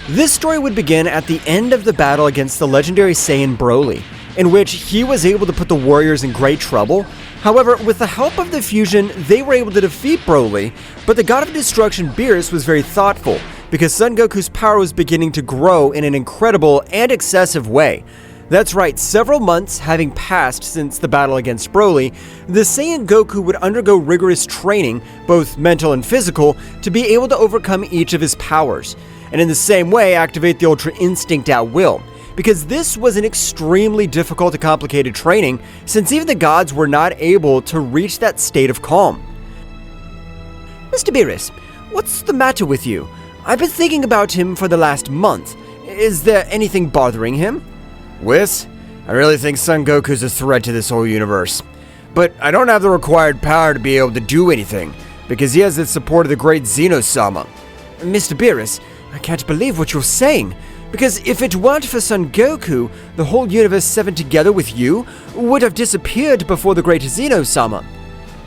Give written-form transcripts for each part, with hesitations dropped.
This story would begin at the end of the battle against the legendary Saiyan Broly, in which he was able to put the warriors in great trouble. However, with the help of the fusion, they were able to defeat Broly, but the god of destruction Beerus was very thoughtful, because Son Goku's power was beginning to grow in an incredible and excessive way. That's right, several months having passed since the battle against Broly, the Saiyan Goku would undergo rigorous training, both mental and physical, to be able to overcome each of his powers, and in the same way activate the Ultra Instinct at will, because this was an extremely difficult and complicated training, since even the gods were not able to reach that state of calm. Mr. Beerus, what's the matter with you? I've been thinking about him for the last month. Is there anything bothering him? Whis, I really think Son Goku's a threat to this whole universe. But I don't have the required power to be able to do anything, because he has the support of the great Zeno-sama. Mr. Beerus, I can't believe what you're saying, because if it weren't for Son Goku, the whole universe 7 together with you would have disappeared before the great Zeno-sama.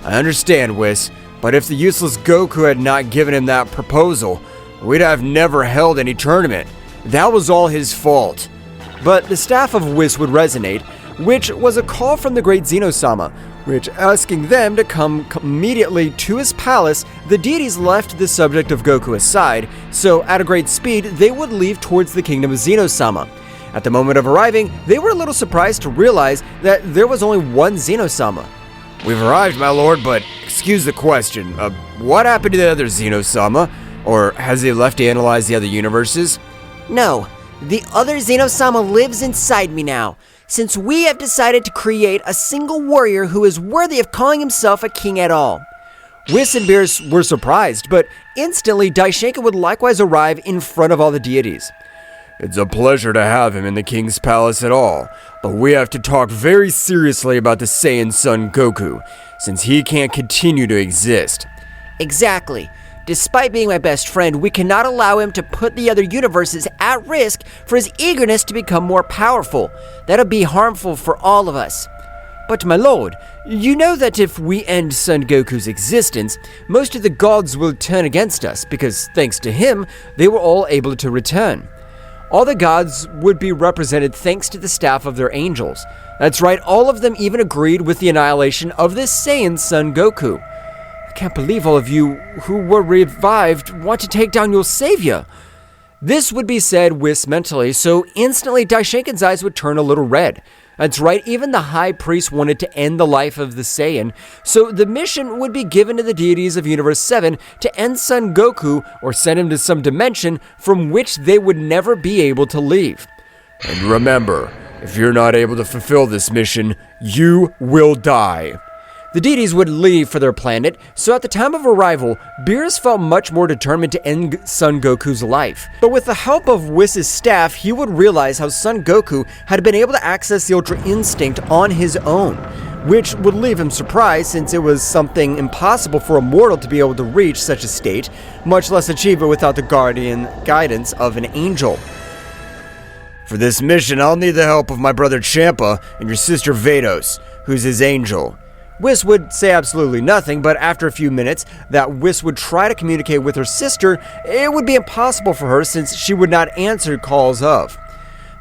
I understand, Whis, but if the useless Goku had not given him that proposal, we'd have never held any tournament. That was all his fault. But the staff of Whis would resonate, which was a call from the great Zeno-sama, which asking them to come immediately to his palace. The deities left the subject of Goku aside, so at a great speed, they would leave towards the kingdom of Zeno-sama. At the moment of arriving, they were a little surprised to realize that there was only one Zeno-sama. We've arrived, my lord, but excuse the question, what happened to the other Zeno-sama? Or has he left to analyze the other universes? No, the other Zeno-sama lives inside me now, since we have decided to create a single warrior who is worthy of calling himself a king at all. Whis and Beerus were surprised, but instantly Daishinka would likewise arrive in front of all the deities. It's a pleasure to have him in the king's palace at all, but we have to talk very seriously about the Saiyan Son Goku, since he can't continue to exist. Exactly. Despite being my best friend, we cannot allow him to put the other universes at risk for his eagerness to become more powerful. That'll be harmful for all of us. But my lord, you know that if we end Son Goku's existence, most of the gods will turn against us, because thanks to him, they were all able to return. All the gods would be represented thanks to the staff of their angels. That's right, all of them even agreed with the annihilation of this Saiyan Son Goku. I can't believe all of you who were revived want to take down your savior. This would be said Whis mentally, so instantly Daishinkan's eyes would turn a little red. That's right, even the high priest wanted to end the life of the Saiyan, so the mission would be given to the deities of Universe 7 to end Son Goku or send him to some dimension from which they would never be able to leave. And remember, if you're not able to fulfill this mission, you will die. The deities would leave for their planet, so at the time of arrival, Beerus felt much more determined to end Son Goku's life. But with the help of Whis' staff, he would realize how Son Goku had been able to access the Ultra Instinct on his own, which would leave him surprised since it was something impossible for a mortal to be able to reach such a state, much less achieve it without the guidance of an angel. For this mission, I'll need the help of my brother Champa and your sister Vados, who's his angel. Whis would say absolutely nothing, but after a few minutes that Whis would try to communicate with her sister, it would be impossible for her since she would not answer calls of.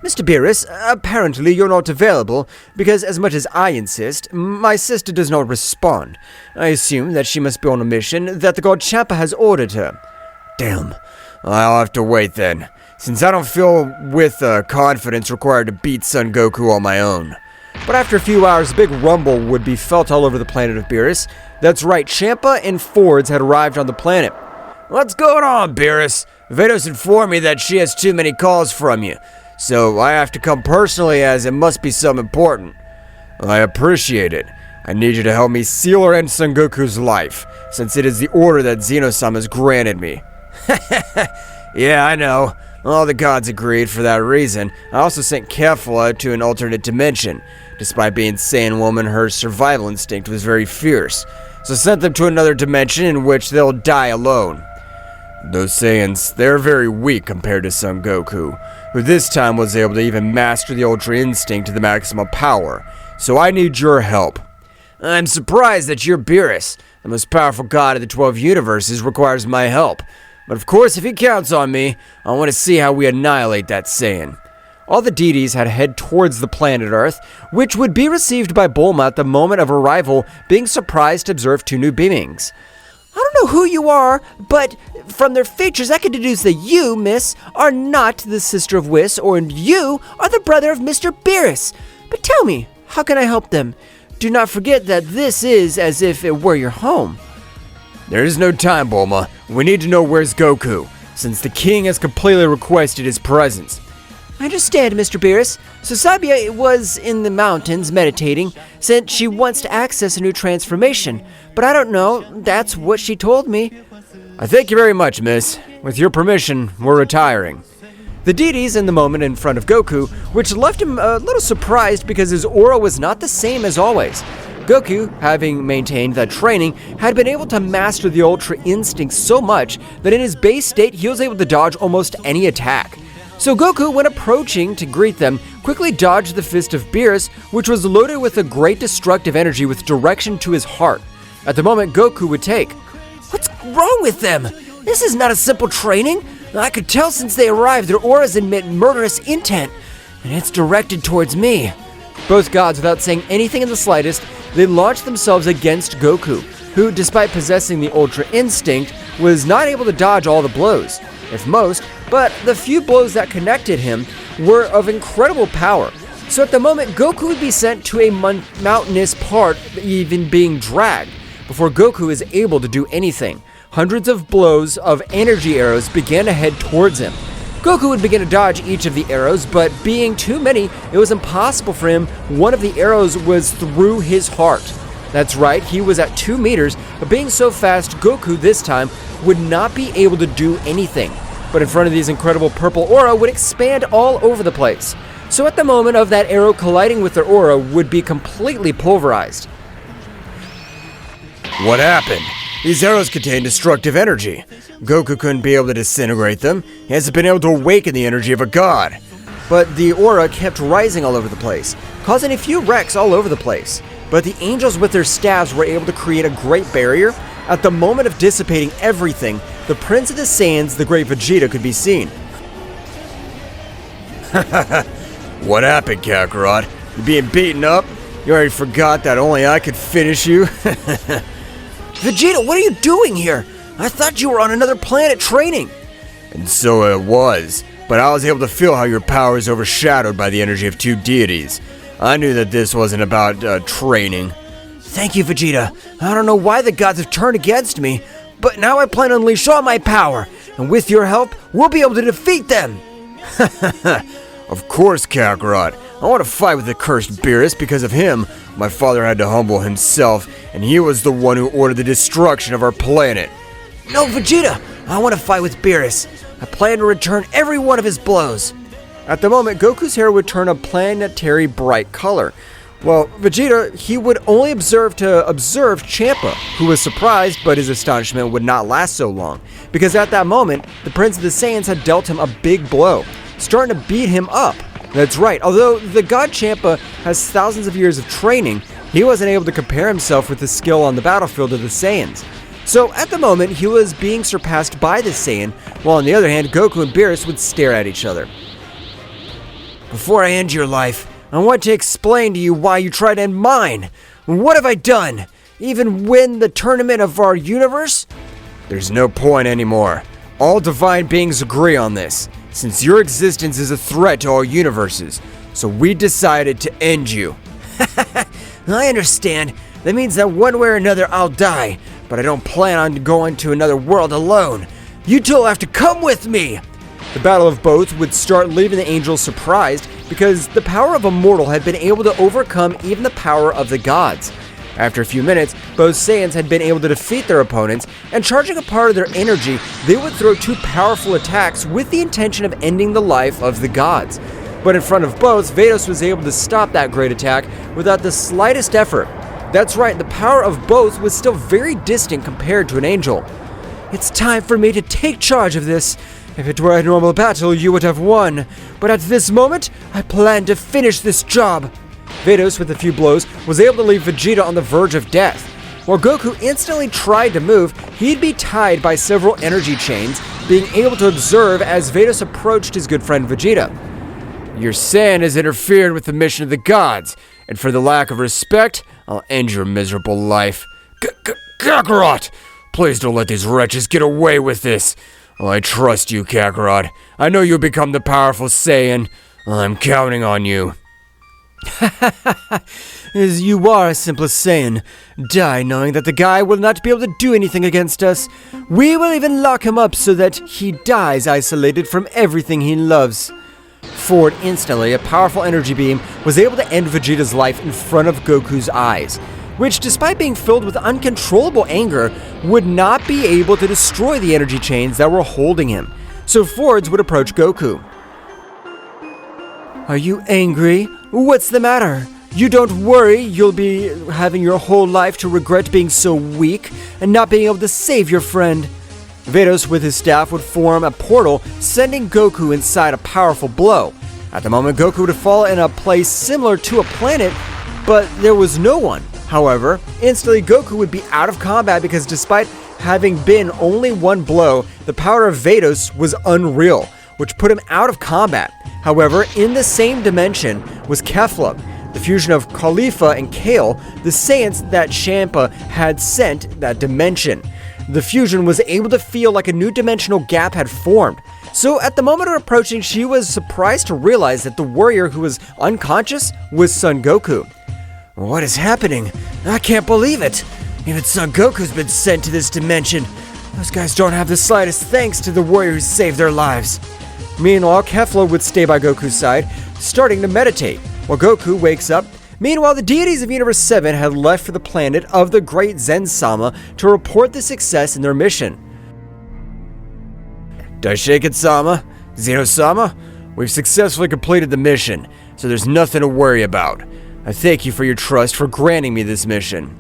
Mr. Beerus, apparently you're not available, because as much as I insist, my sister does not respond. I assume that she must be on a mission that the god Champa has ordered her. Damn, I'll have to wait then, since I don't feel with confidence required to beat Son Goku on my own. But after a few hours, a big rumble would be felt all over the planet of Beerus. That's right, Champa and Fords had arrived on the planet. What's going on, Beerus? Vados informed me that she has too many calls from you, so I have to come personally as it must be something important. I appreciate it. I need you to help me seal or end Son Goku's life, since it is the order that Zeno-sama has granted me. Yeah, I know. All the gods agreed for that reason. I also sent Kefla to an alternate dimension. Despite being Saiyan woman, her survival instinct was very fierce, so sent them to another dimension in which they'll die alone. Those Saiyans, they're very weak compared to Son Goku, who this time was able to even master the Ultra Instinct to the maximum power, so I need your help. I'm surprised that your Beerus, the most powerful god of the 12 universes, requires my help. But of course, if he counts on me, I want to see how we annihilate that Saiyan. All the deities had to head towards the planet Earth, which would be received by Bulma at the moment of arrival, being surprised to observe two new beings. I don't know who you are, but from their features I can deduce that you, miss, are not the sister of Whis, or you are the brother of Mr. Beerus. But tell me, how can I help them? Do not forget that this is as if it were your home. There is no time, Bulma. We need to know where's Goku, since the king has completely requested his presence. I understand, Mr. Beerus. So Sabia was in the mountains meditating, since she wants to access a new transformation. But I don't know, that's what she told me. I thank you very much, miss. With your permission, we're retiring. The deities in the moment in front of Goku, which left him a little surprised because his aura was not the same as always. Goku, having maintained that training, had been able to master the Ultra Instinct so much that in his base state he was able to dodge almost any attack. So Goku, when approaching to greet them, quickly dodged the fist of Beerus, which was loaded with a great destructive energy with direction to his heart. At the moment, Goku would take. What's wrong with them? This is not a simple training. I could tell since they arrived their auras emit murderous intent, and it's directed towards me. Both gods, without saying anything in the slightest, they launched themselves against Goku, who, despite possessing the Ultra Instinct, was not able to dodge all the blows, if most, but the few blows that connected him were of incredible power. So at the moment, Goku would be sent to a mountainous part, even being dragged, before Goku is able to do anything. Hundreds of blows of energy arrows began to head towards him. Goku would begin to dodge each of the arrows, but being too many, it was impossible for him. One of the arrows was through his heart. That's right, he was at 2 meters, but being so fast, Goku this time would not be able to do anything. But in front of these incredible purple aura would expand all over the place. So at the moment of that arrow colliding with their aura would be completely pulverized. What happened? These arrows contain destructive energy. Goku couldn't be able to disintegrate them. He hasn't been able to awaken the energy of a god. But the aura kept rising all over the place, causing a few wrecks all over the place. But the angels with their staves were able to create a great barrier. At the moment of dissipating everything, the Prince of the Saiyans, the great Vegeta, could be seen. What happened, Kakarot? You being beaten up? You already forgot that only I could finish you? Vegeta, what are you doing here? I thought you were on another planet training. And so it was, but I was able to feel how your power is overshadowed by the energy of two deities. I knew that this wasn't about training. Thank you, Vegeta. I don't know why the gods have turned against me, but now I plan to unleash all my power, and with your help, we'll be able to defeat them. Of course, Kakarot. I want to fight with the cursed Beerus. Because of him, my father had to humble himself, and he was the one who ordered the destruction of our planet. No, Vegeta! I want to fight with Beerus. I plan to return every one of his blows. At the moment, Goku's hair would turn a planetary bright color. Well, Vegeta, he would only observe Champa, who was surprised, but his astonishment would not last so long, because at that moment, the Prince of the Saiyans had dealt him a big blow, starting to beat him up. That's right, although the god Champa has thousands of years of training, he wasn't able to compare himself with the skill on the battlefield of the Saiyans. So at the moment, he was being surpassed by the Saiyan, while on the other hand, Goku and Beerus would stare at each other. Before I end your life, I want to explain to you why you tried to end mine. What have I done? Even win the tournament of our universe? There's no point anymore. All divine beings agree on this, since your existence is a threat to all universes. So we decided to end you. I understand. That means that one way or another I'll die, but I don't plan on going to another world alone. You two will have to come with me. The battle of both would start, leaving the angels surprised because the power of a mortal had been able to overcome even the power of the gods. After a few minutes, both Saiyans had been able to defeat their opponents, and charging a part of their energy, they would throw two powerful attacks with the intention of ending the life of the gods. But in front of both, Vados was able to stop that great attack without the slightest effort. That's right, the power of both was still very distant compared to an angel. It's time for me to take charge of this. If it were a normal battle, you would have won. But at this moment, I plan to finish this job. Vados, with a few blows, was able to leave Vegeta on the verge of death. While Goku instantly tried to move, he'd be tied by several energy chains, being able to observe as Vados approached his good friend Vegeta. Your Saiyan has interfered with the mission of the gods, and for the lack of respect, I'll end your miserable life. Kakarot! Please don't let these wretches get away with this. I trust you, Kakarot. I know you'll become the powerful Saiyan. I'm counting on you. As you are a simple Saiyan, die knowing that the guy will not be able to do anything against us. We will even lock him up so that he dies isolated from everything he loves. Forward instantly, a powerful energy beam was able to end Vegeta's life in front of Goku's eyes, which, despite being filled with uncontrollable anger, would not be able to destroy the energy chains that were holding him. So Forwards would approach Goku. Are you angry? What's the matter? You don't worry, you'll be having your whole life to regret being so weak and not being able to save your friend. Vados with his staff would form a portal, sending Goku inside a powerful blow. At the moment, Goku would fall in a place similar to a planet, but there was no one. However, instantly Goku would be out of combat because despite having been only one blow, the power of Vados was unreal, which put him out of combat. However, in the same dimension was Kefla, the fusion of Khalifa and Kale, the Saiyans that Champa had sent that dimension. The fusion was able to feel like a new dimensional gap had formed. So at the moment of approaching, she was surprised to realize that the warrior who was unconscious was Son Goku. What is happening? I can't believe it. Even Son Goku's been sent to this dimension. Those guys don't have the slightest thanks to the warrior who saved their lives. Meanwhile, Kefla would stay by Goku's side, starting to meditate, while Goku wakes up. Meanwhile, the deities of Universe 7 had left for the planet of the great Zeno-sama to report the success in their mission. Daishiken-sama, Zeno-sama, we've successfully completed the mission, so there's nothing to worry about. I thank you for your trust for granting me this mission.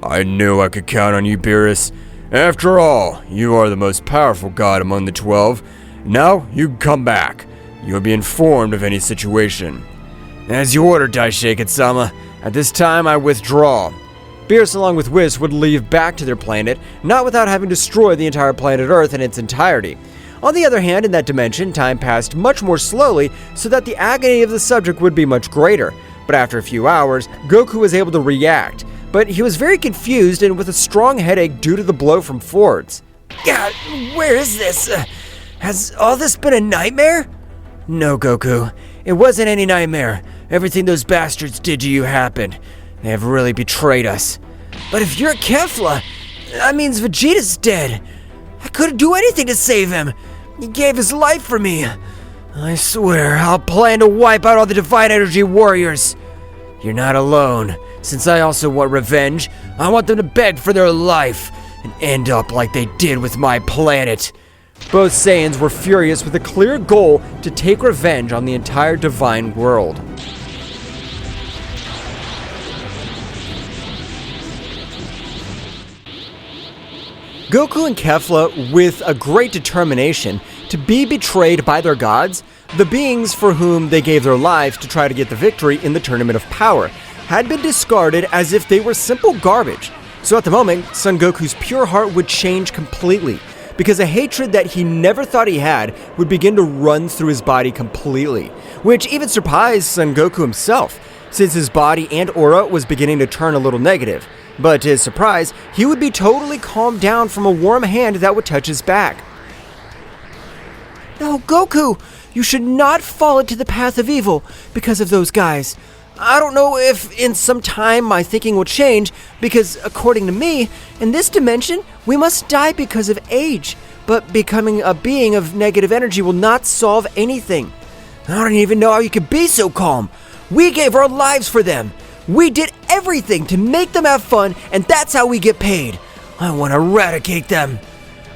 I knew I could count on you, Beerus. After all, you are the most powerful god among the 12. Now, you can come back. You'll be informed of any situation. As you order, Daishiken-sama. At this time, I withdraw. Beerus along with Whis would leave back to their planet, not without having destroyed the entire planet Earth in its entirety. On the other hand, in that dimension, time passed much more slowly, so that the agony of the subject would be much greater. But after a few hours, Goku was able to react, but he was very confused and with a strong headache due to the blow from Forwards. God, where is this? Has all this been a nightmare? No, Goku. It wasn't any nightmare. Everything those bastards did to you happened. They have really betrayed us. But if you're Kefla, that means Vegeta's dead. I couldn't do anything to save him. He gave his life for me. I swear, I'll plan to wipe out all the Divine Energy warriors. You're not alone. Since I also want revenge, I want them to beg for their life and end up like they did with my planet. Both Saiyans were furious with a clear goal to take revenge on the entire divine world. Goku and Kefla, with a great determination to be betrayed by their gods, the beings for whom they gave their lives to try to get the victory in the Tournament of Power, had been discarded as if they were simple garbage. So at the moment, Son Goku's pure heart would change completely, because a hatred that he never thought he had would begin to run through his body completely, which even surprised Son Goku himself, since his body and aura was beginning to turn a little negative. But to his surprise, he would be totally calmed down from a warm hand that would touch his back. No, Goku! You should not fall into the path of evil because of those guys. I don't know if in some time my thinking will change, because according to me, in this dimension, we must die because of age. But becoming a being of negative energy will not solve anything. I don't even know how you could be so calm. We gave our lives for them. We did everything to make them have fun, and that's how we get paid. I want to eradicate them.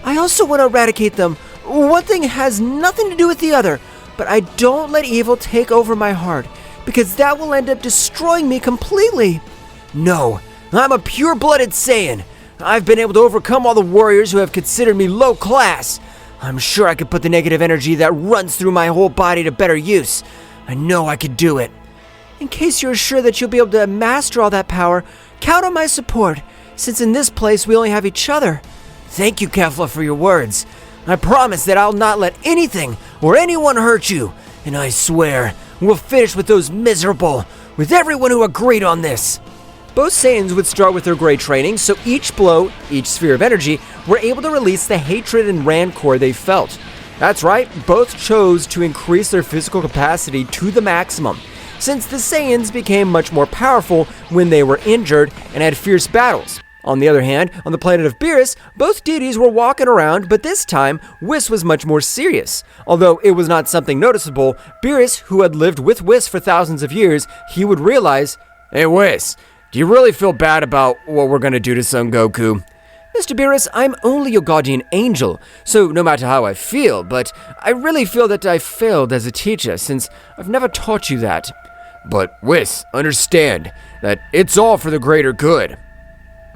I also want to eradicate them. One thing has nothing to do with the other, but I don't let evil take over my heart, because that will end up destroying me completely. No, I'm a pure-blooded Saiyan. I've been able to overcome all the warriors who have considered me low class. I'm sure I could put the negative energy that runs through my whole body to better use. I know I could do it. In case you're sure that you'll be able to master all that power, count on my support, since in this place we only have each other. Thank you, Kefla, for your words. I promise that I'll not let anything or anyone hurt you. And I swear, we'll finish with those miserable, with everyone who agreed on this. Both Saiyans would start with their great training, so each blow, each sphere of energy, were able to release the hatred and rancor they felt. That's right, both chose to increase their physical capacity to the maximum, since the Saiyans became much more powerful when they were injured and had fierce battles. On the other hand, on the planet of Beerus, both deities were walking around, but this time, Whis was much more serious. Although it was not something noticeable, Beerus, who had lived with Whis for thousands of years, he would realize, Hey Whis, do you really feel bad about what we're gonna do to Son Goku? Mr. Beerus, I'm only your guardian angel, so no matter how I feel, but I really feel that I failed as a teacher since I've never taught you that. But Whis, understand that it's all for the greater good.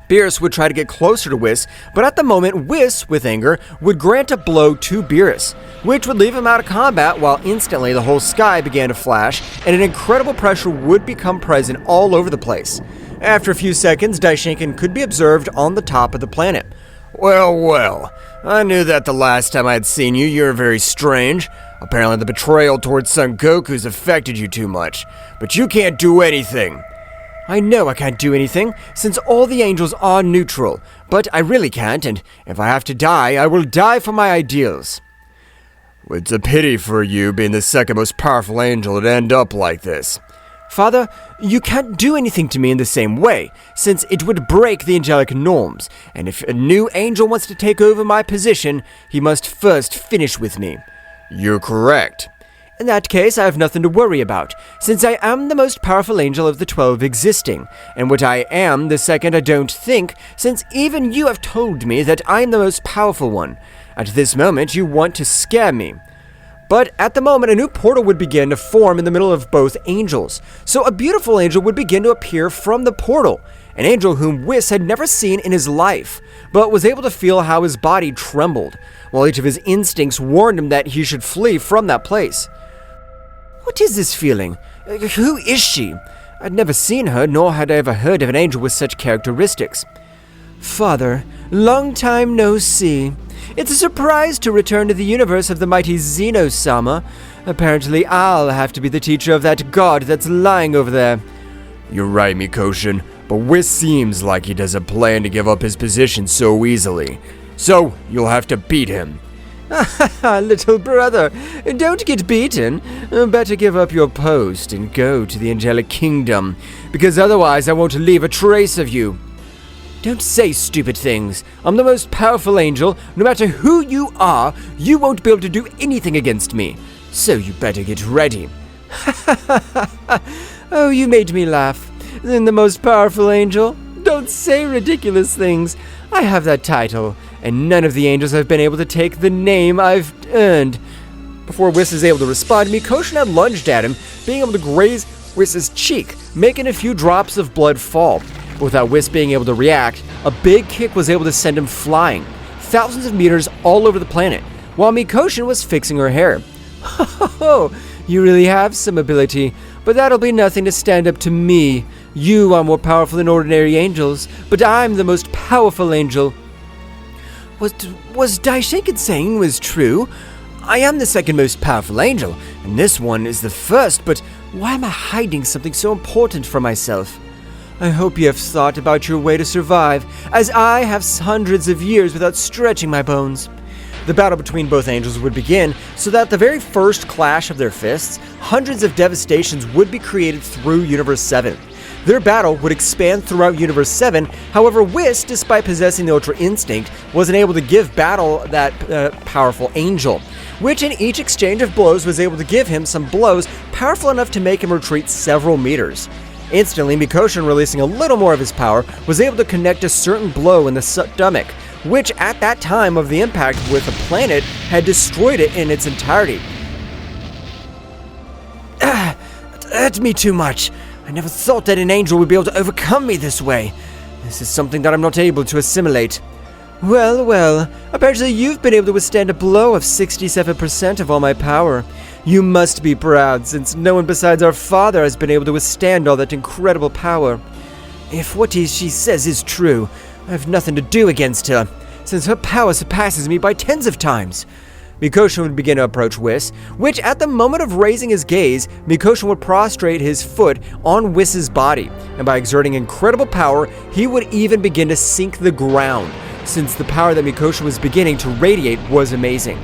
Beerus would try to get closer to Whis, but at the moment, Whis, with anger, would grant a blow to Beerus, which would leave him out of combat while instantly the whole sky began to flash, and an incredible pressure would become present all over the place. After a few seconds, Daishinkan could be observed on the top of the planet. Well, I knew that the last time I had seen you, you were very strange. Apparently the betrayal towards Son Goku's affected you too much, but you can't do anything. I know I can't do anything, since all the angels are neutral, but I really can't, and if I have to die, I will die for my ideals. It's a pity for you, being the second most powerful angel, to end up like this. Father, you can't do anything to me in the same way, since it would break the angelic norms, and if a new angel wants to take over my position, he must first finish with me. You're correct. In that case, I have nothing to worry about, since I am the most powerful angel of the 12 existing, and what I am the second I don't think, since even you have told me that I am the most powerful one. At this moment, you want to scare me. But at the moment, a new portal would begin to form in the middle of both angels, so a beautiful angel would begin to appear from the portal, an angel whom Whis had never seen in his life, but was able to feel how his body trembled, while each of his instincts warned him that he should flee from that place. What is this feeling? Who is she? I'd never seen her, nor had I ever heard of an angel with such characteristics. Father, long time no see. It's a surprise to return to the universe of the mighty Zeno-sama. Apparently I'll have to be the teacher of that god that's lying over there. You're right, Mikoshin, but Whis seems like he doesn't plan to give up his position so easily. So, you'll have to beat him. Little brother, don't get beaten. Better give up your post and go to the angelic kingdom, because otherwise I won't leave a trace of you. Don't say stupid things. I'm the most powerful angel. No matter who you are, you won't be able to do anything against me. So you better get ready. Oh, you made me laugh. Then the most powerful angel? Don't say ridiculous things. I have that title, and none of the angels have been able to take the name I've earned. Before Whis is able to respond, Mikoshin had lunged at him, being able to graze Whis' cheek, making a few drops of blood fall. But without Whis being able to react, a big kick was able to send him flying, thousands of meters all over the planet, while Mikoshin was fixing her hair. Ho, you really have some ability, but that'll be nothing to stand up to me. You are more powerful than ordinary angels, but I'm the most powerful angel. Was Daishinkan saying was true? I am the second most powerful angel, and this one is the first, but why am I hiding something so important from myself? I hope you have thought about your way to survive, as I have hundreds of years without stretching my bones. The battle between both angels would begin, so that at the very first clash of their fists, hundreds of devastations would be created through Universe 7. Their battle would expand throughout Universe 7, however Whis, despite possessing the Ultra Instinct, wasn't able to give battle that powerful angel, which in each exchange of blows was able to give him some blows powerful enough to make him retreat several meters. Instantly, Mikoshin, releasing a little more of his power, was able to connect a certain blow in the stomach, which at that time of the impact with the planet had destroyed it in its entirety. It hurt me too much. I never thought that an angel would be able to overcome me this way. This is something that I'm not able to assimilate. Well, apparently you've been able to withstand a blow of 67% of all my power. You must be proud, since no one besides our father has been able to withstand all that incredible power. If what she says is true, I have nothing to do against her, since her power surpasses me by tens of times. Mikoshin would begin to approach Whis, which at the moment of raising his gaze, Mikoshin would prostrate his foot on Whis' body, and by exerting incredible power, he would even begin to sink the ground, since the power that Mikoshin was beginning to radiate was amazing.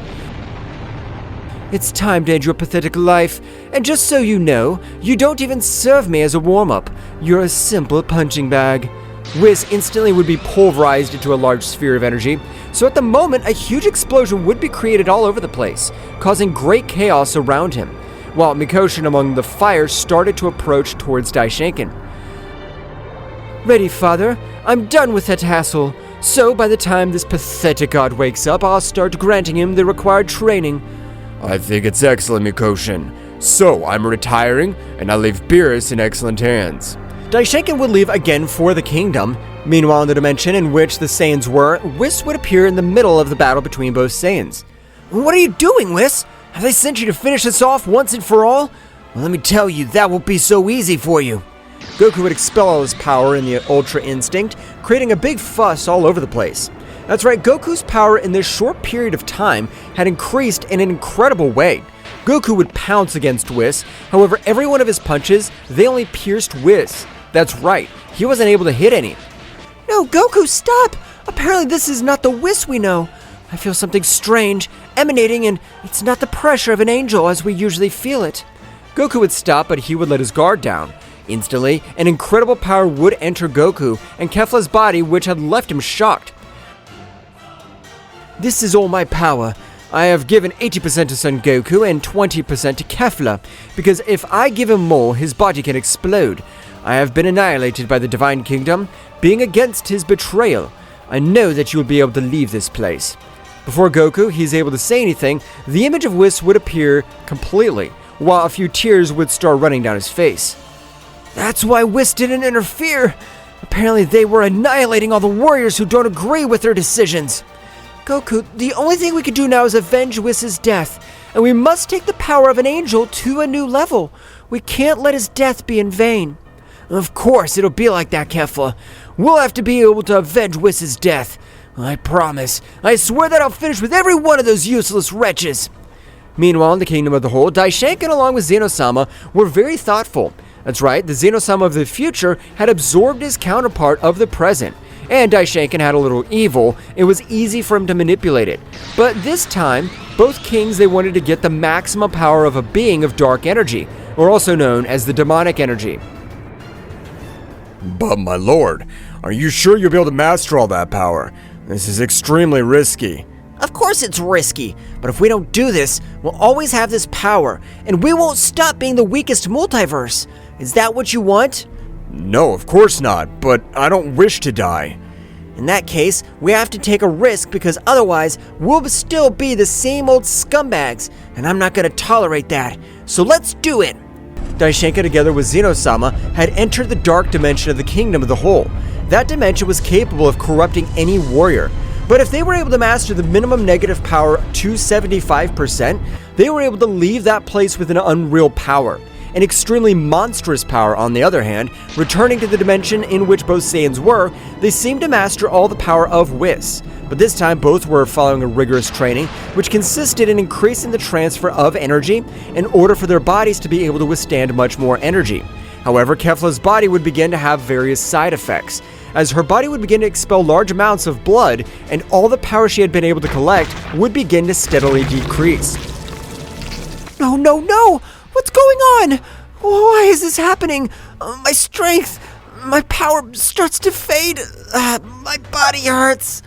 It's time to end your pathetic life, and just so you know, you don't even serve me as a warm-up. You're a simple punching bag. Whis instantly would be pulverized into a large sphere of energy, so at the moment a huge explosion would be created all over the place, causing great chaos around him, while Mikoshin among the fire started to approach towards Daishinkan. Ready, father? I'm done with that hassle, so by the time this pathetic god wakes up, I'll start granting him the required training. I think it's excellent, Mikoshin. So, I'm retiring, and I leave Beerus in excellent hands. Daishinkan would leave again for the kingdom. Meanwhile, in the dimension in which the Saiyans were, Whis would appear in the middle of the battle between both Saiyans. What are you doing, Whis? Have they sent you to finish this off once and for all? Well, let me tell you, that won't be so easy for you. Goku would expel all his power in the Ultra Instinct, creating a big fuss all over the place. That's right, Goku's power in this short period of time had increased in an incredible way. Goku would pounce against Whis, however every one of his punches, they only pierced Whis. That's right, he wasn't able to hit any. No, Goku, stop! Apparently this is not the Whis we know. I feel something strange, emanating, and it's not the pressure of an angel as we usually feel it. Goku would stop, but he would let his guard down. Instantly, an incredible power would enter Goku and Kefla's body, which had left him shocked. This is all my power. I have given 80% to Son Goku and 20% to Kefla, because if I give him more, his body can explode. I have been annihilated by the Divine Kingdom, being against his betrayal. I know that you will be able to leave this place. Before Goku is able to say anything, the image of Whis would appear completely, while a few tears would start running down his face. That's why Whis didn't interfere. Apparently they were annihilating all the warriors who don't agree with their decisions. Goku, the only thing we can do now is avenge Whis' death, and we must take the power of an angel to a new level. We can't let his death be in vain. Of course, it'll be like that, Kefla. We'll have to be able to avenge Whis' death. I promise. I swear that I'll finish with every one of those useless wretches. Meanwhile, in the Kingdom of the Whole, Daishinkan along with Zeno-sama were very thoughtful. That's right, the Zeno-sama of the future had absorbed his counterpart of the present. And Daishinkan had a little evil, it was easy for him to manipulate it. But this time, both kings, they wanted to get the maximum power of a being of dark energy, or also known as the demonic energy. But my lord, are you sure you'll be able to master all that power? This is extremely risky. Of course it's risky, but if we don't do this, we'll always have this power, and we won't stop being the weakest multiverse. Is that what you want? No, of course not, but I don't wish to die. In that case, we have to take a risk because otherwise we'll still be the same old scumbags, and I'm not going to tolerate that. So let's do it! Daishinkan together with Zeno-sama had entered the dark dimension of the Kingdom of the Whole. That dimension was capable of corrupting any warrior. But if they were able to master the minimum negative power to 75%, they were able to leave that place with an unreal power. An extremely monstrous power, on the other hand, returning to the dimension in which both Saiyans were, they seemed to master all the power of Whis. But this time, both were following a rigorous training, which consisted in increasing the transfer of energy in order for their bodies to be able to withstand much more energy. However, Kefla's body would begin to have various side effects, as her body would begin to expel large amounts of blood, and all the power she had been able to collect would begin to steadily decrease. No, no, no! What's going on? Why is this happening? My strength, my power starts to fade. My body hurts.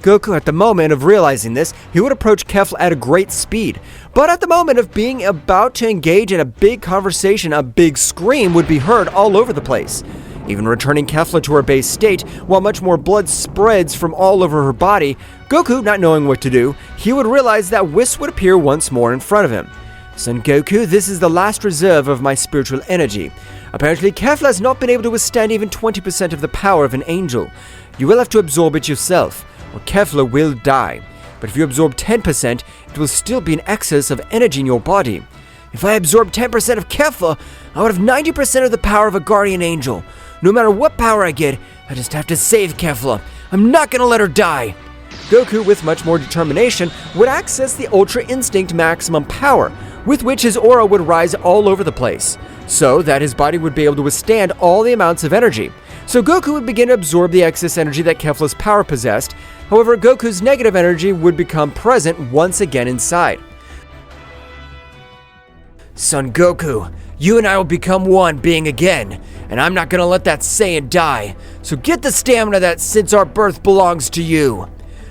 Goku, at the moment of realizing this, he would approach Kefla at a great speed. But at the moment of being about to engage in a big conversation, a big scream would be heard all over the place. Even returning Kefla to her base state, while much more blood spreads from all over her body, Goku, not knowing what to do, he would realize that Whis would appear once more in front of him. Son Goku, this is the last reserve of my spiritual energy. Apparently, Kefla has not been able to withstand even 20% of the power of an angel. You will have to absorb it yourself, or Kefla will die. But if you absorb 10%, it will still be in excess of energy in your body. If I absorb 10% of Kefla, I would have 90% of the power of a guardian angel. No matter what power I get, I just have to save Kefla. I'm not gonna let her die. Goku, with much more determination, would access the Ultra Instinct maximum power, with which his aura would rise all over the place, so that his body would be able to withstand all the amounts of energy. So Goku would begin to absorb the excess energy that Kefla's power possessed. However, Goku's negative energy would become present once again inside. Son Goku, you and I will become one being again, and I'm not gonna let that Saiyan die, so get the stamina that since our birth belongs to you.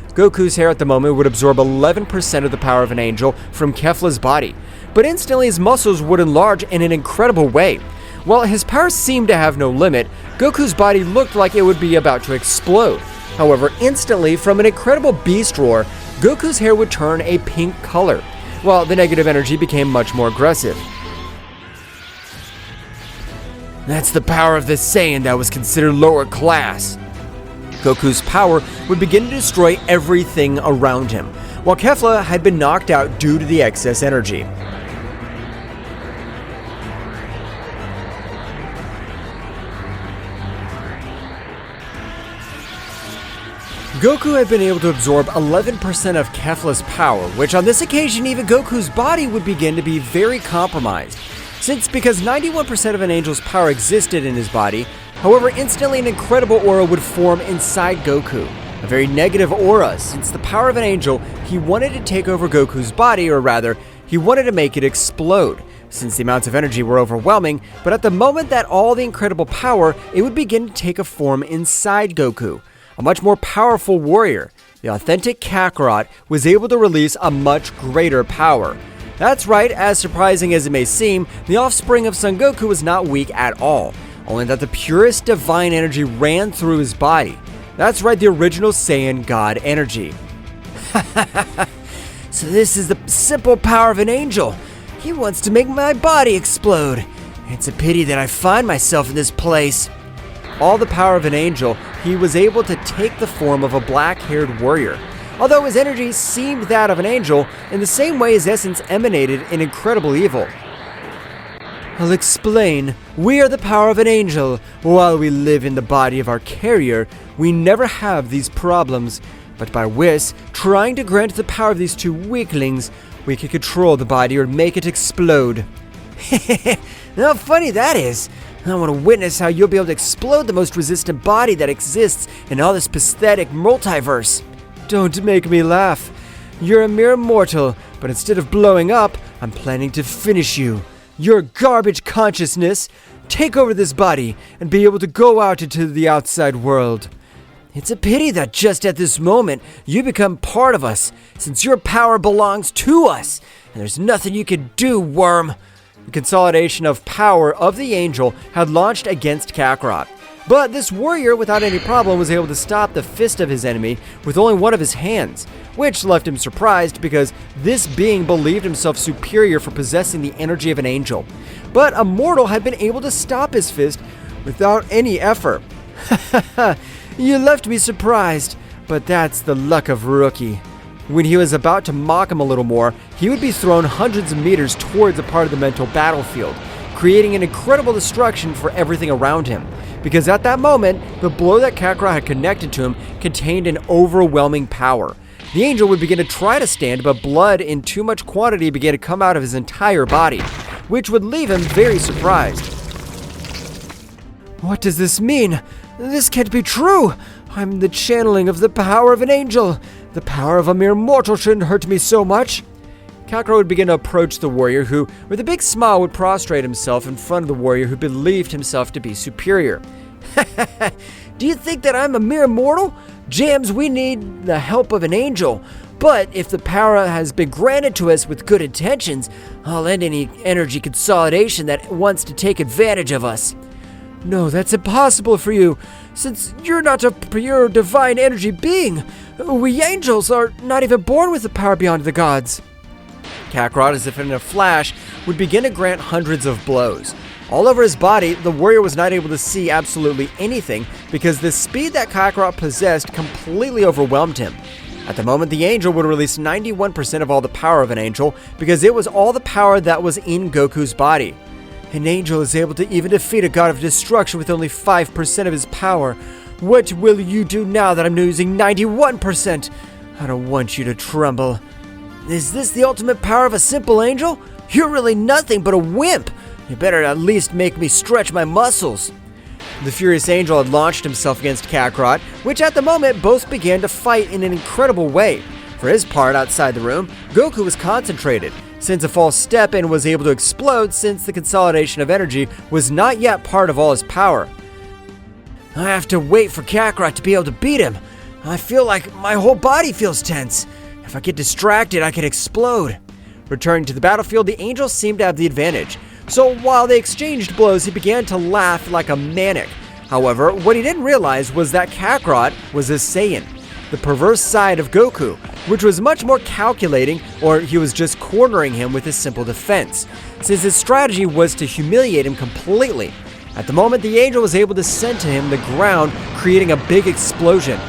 Goku's hair at the moment would absorb 11% of the power of an angel from Kefla's body, but instantly his muscles would enlarge in an incredible way. While his power seemed to have no limit, Goku's body looked like it would be about to explode. However, instantly, from an incredible beast roar, Goku's hair would turn a pink color, while the negative energy became much more aggressive. That's the power of the Saiyan that was considered lower class. Goku's power would begin to destroy everything around him, while Kefla had been knocked out due to the excess energy. Goku had been able to absorb 11% of Kefla's power, which on this occasion even Goku's body would begin to be very compromised. Because 91% of an angel's power existed in his body, however, instantly an incredible aura would form inside Goku. A very negative aura, since the power of an angel, he wanted to take over Goku's body, or rather, he wanted to make it explode, since the amounts of energy were overwhelming, but at the moment that all the incredible power, it would begin to take a form inside Goku. A much more powerful warrior, the authentic Kakarot, was able to release a much greater power. That's right, as surprising as it may seem, the offspring of Son Goku was not weak at all, only that the purest divine energy ran through his body. That's right, the original Saiyan God energy. So this is the simple power of an angel. He wants to make my body explode. It's a pity that I find myself in this place. All the power of an angel, he was able to take the form of a black-haired warrior. Although his energy seemed that of an angel, in the same way his essence emanated an incredible evil. I'll explain. We are the power of an angel. While we live in the body of our carrier, we never have these problems. But by Whis trying to grant the power of these two weaklings, we can control the body or make it explode. How funny that is. I want to witness how you'll be able to explode the most resistant body that exists in all this pathetic multiverse. Don't make me laugh. You're a mere mortal, but instead of blowing up, I'm planning to finish you. Your garbage consciousness. Take over this body and be able to go out into the outside world. It's a pity that just at this moment, you become part of us, since your power belongs to us, and there's nothing you can do, worm. The consolidation of power of the angel had launched against Kakarot. But this warrior, without any problem, was able to stop the fist of his enemy with only one of his hands, which left him surprised because this being believed himself superior for possessing the energy of an angel. But a mortal had been able to stop his fist without any effort. You left me surprised, but that's the luck of rookie. When he was about to mock him a little more, he would be thrown hundreds of meters towards a part of the mental battlefield, creating an incredible destruction for everything around him. Because at that moment, the blow that Kakarot had connected to him contained an overwhelming power. The angel would begin to try to stand, but blood in too much quantity began to come out of his entire body, which would leave him very surprised. What does this mean? This can't be true! I'm the channeling of the power of an angel! The power of a mere mortal shouldn't hurt me so much! Kakarot would begin to approach the warrior who, with a big smile, would prostrate himself in front of the warrior who believed himself to be superior. Do you think that I'm a mere mortal? Jams, we need the help of an angel. But if the power has been granted to us with good intentions, I'll end any energy consolidation that wants to take advantage of us. No, that's impossible for you, since you're not a pure divine energy being. We angels are not even born with the power beyond the gods. Kakarot, as if in a flash, would begin to grant hundreds of blows. All over his body, the warrior was not able to see absolutely anything because the speed that Kakarot possessed completely overwhelmed him. At the moment, the angel would release 91% of all the power of an angel because it was all the power that was in Goku's body. An angel is able to even defeat a god of destruction with only 5% of his power. What will you do now that I'm using 91%? I don't want you to tremble. Is this the ultimate power of a simple angel? You're really nothing but a wimp. You better at least make me stretch my muscles. The furious angel had launched himself against Kakarot, which at the moment both began to fight in an incredible way. For his part, outside the room, Goku was concentrated, since a false step and was able to explode since the consolidation of energy was not yet part of all his power. I have to wait for Kakarot to be able to beat him. I feel like my whole body feels tense. If I get distracted, I could explode. Returning to the battlefield, the angel seemed to have the advantage. So while they exchanged blows, he began to laugh like a maniac. However, what he didn't realize was that Kakarot was a Saiyan, the perverse side of Goku, which was much more calculating, or he was just cornering him with his simple defense, since his strategy was to humiliate him completely. At the moment, the angel was able to send to him the ground, creating a big explosion.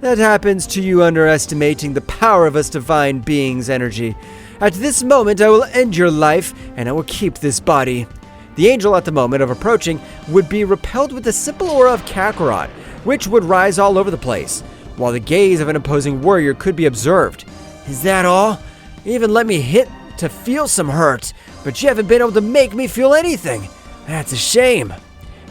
That happens to you underestimating the power of us divine beings' energy. At this moment, I will end your life, and I will keep this body. The angel, at the moment of approaching, would be repelled with the simple aura of Kakarot, which would rise all over the place, while the gaze of an opposing warrior could be observed. Is that all? You even let me hit to feel some hurt, but you haven't been able to make me feel anything. That's a shame.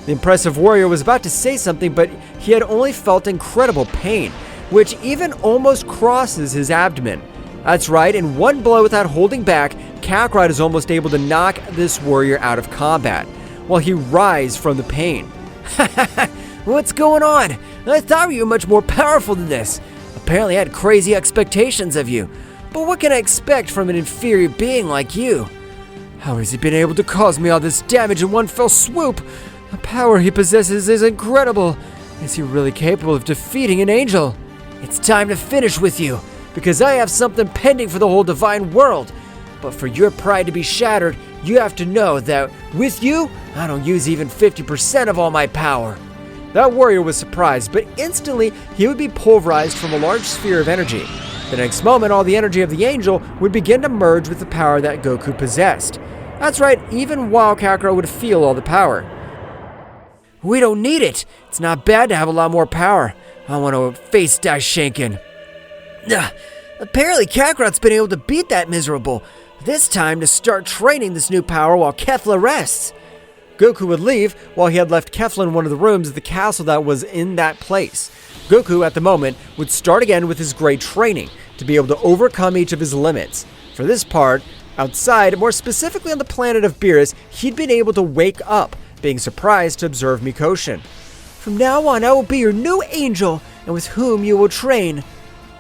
The impressive warrior was about to say something, but he had only felt incredible pain, which even almost crosses his abdomen. That's right, in one blow without holding back, Kakarot is almost able to knock this warrior out of combat, while he writhes from the pain. What's going on? I thought you were much more powerful than this. Apparently I had crazy expectations of you. But what can I expect from an inferior being like you? How has he been able to cause me all this damage in one fell swoop? The power he possesses is incredible. Is he really capable of defeating an angel? It's time to finish with you, because I have something pending for the whole divine world. But for your pride to be shattered, you have to know that with you, I don't use even 50% of all my power. That warrior was surprised, but instantly he would be pulverized from a large sphere of energy. The next moment, all the energy of the angel would begin to merge with the power that Goku possessed. That's right, even while Kakarot would feel all the power. We don't need it. It's not bad to have a lot more power. I want to face Daishinken. Apparently Kakarot's been able to beat that miserable. This time to start training this new power while Kefla rests. Goku would leave while he had left Kefla in one of the rooms of the castle that was in that place. Goku, at the moment, would start again with his great training to be able to overcome each of his limits. For this part, outside, more specifically on the planet of Beerus, he'd been able to wake up, being surprised to observe Mikoshin. From now on, I will be your new angel, and with whom you will train.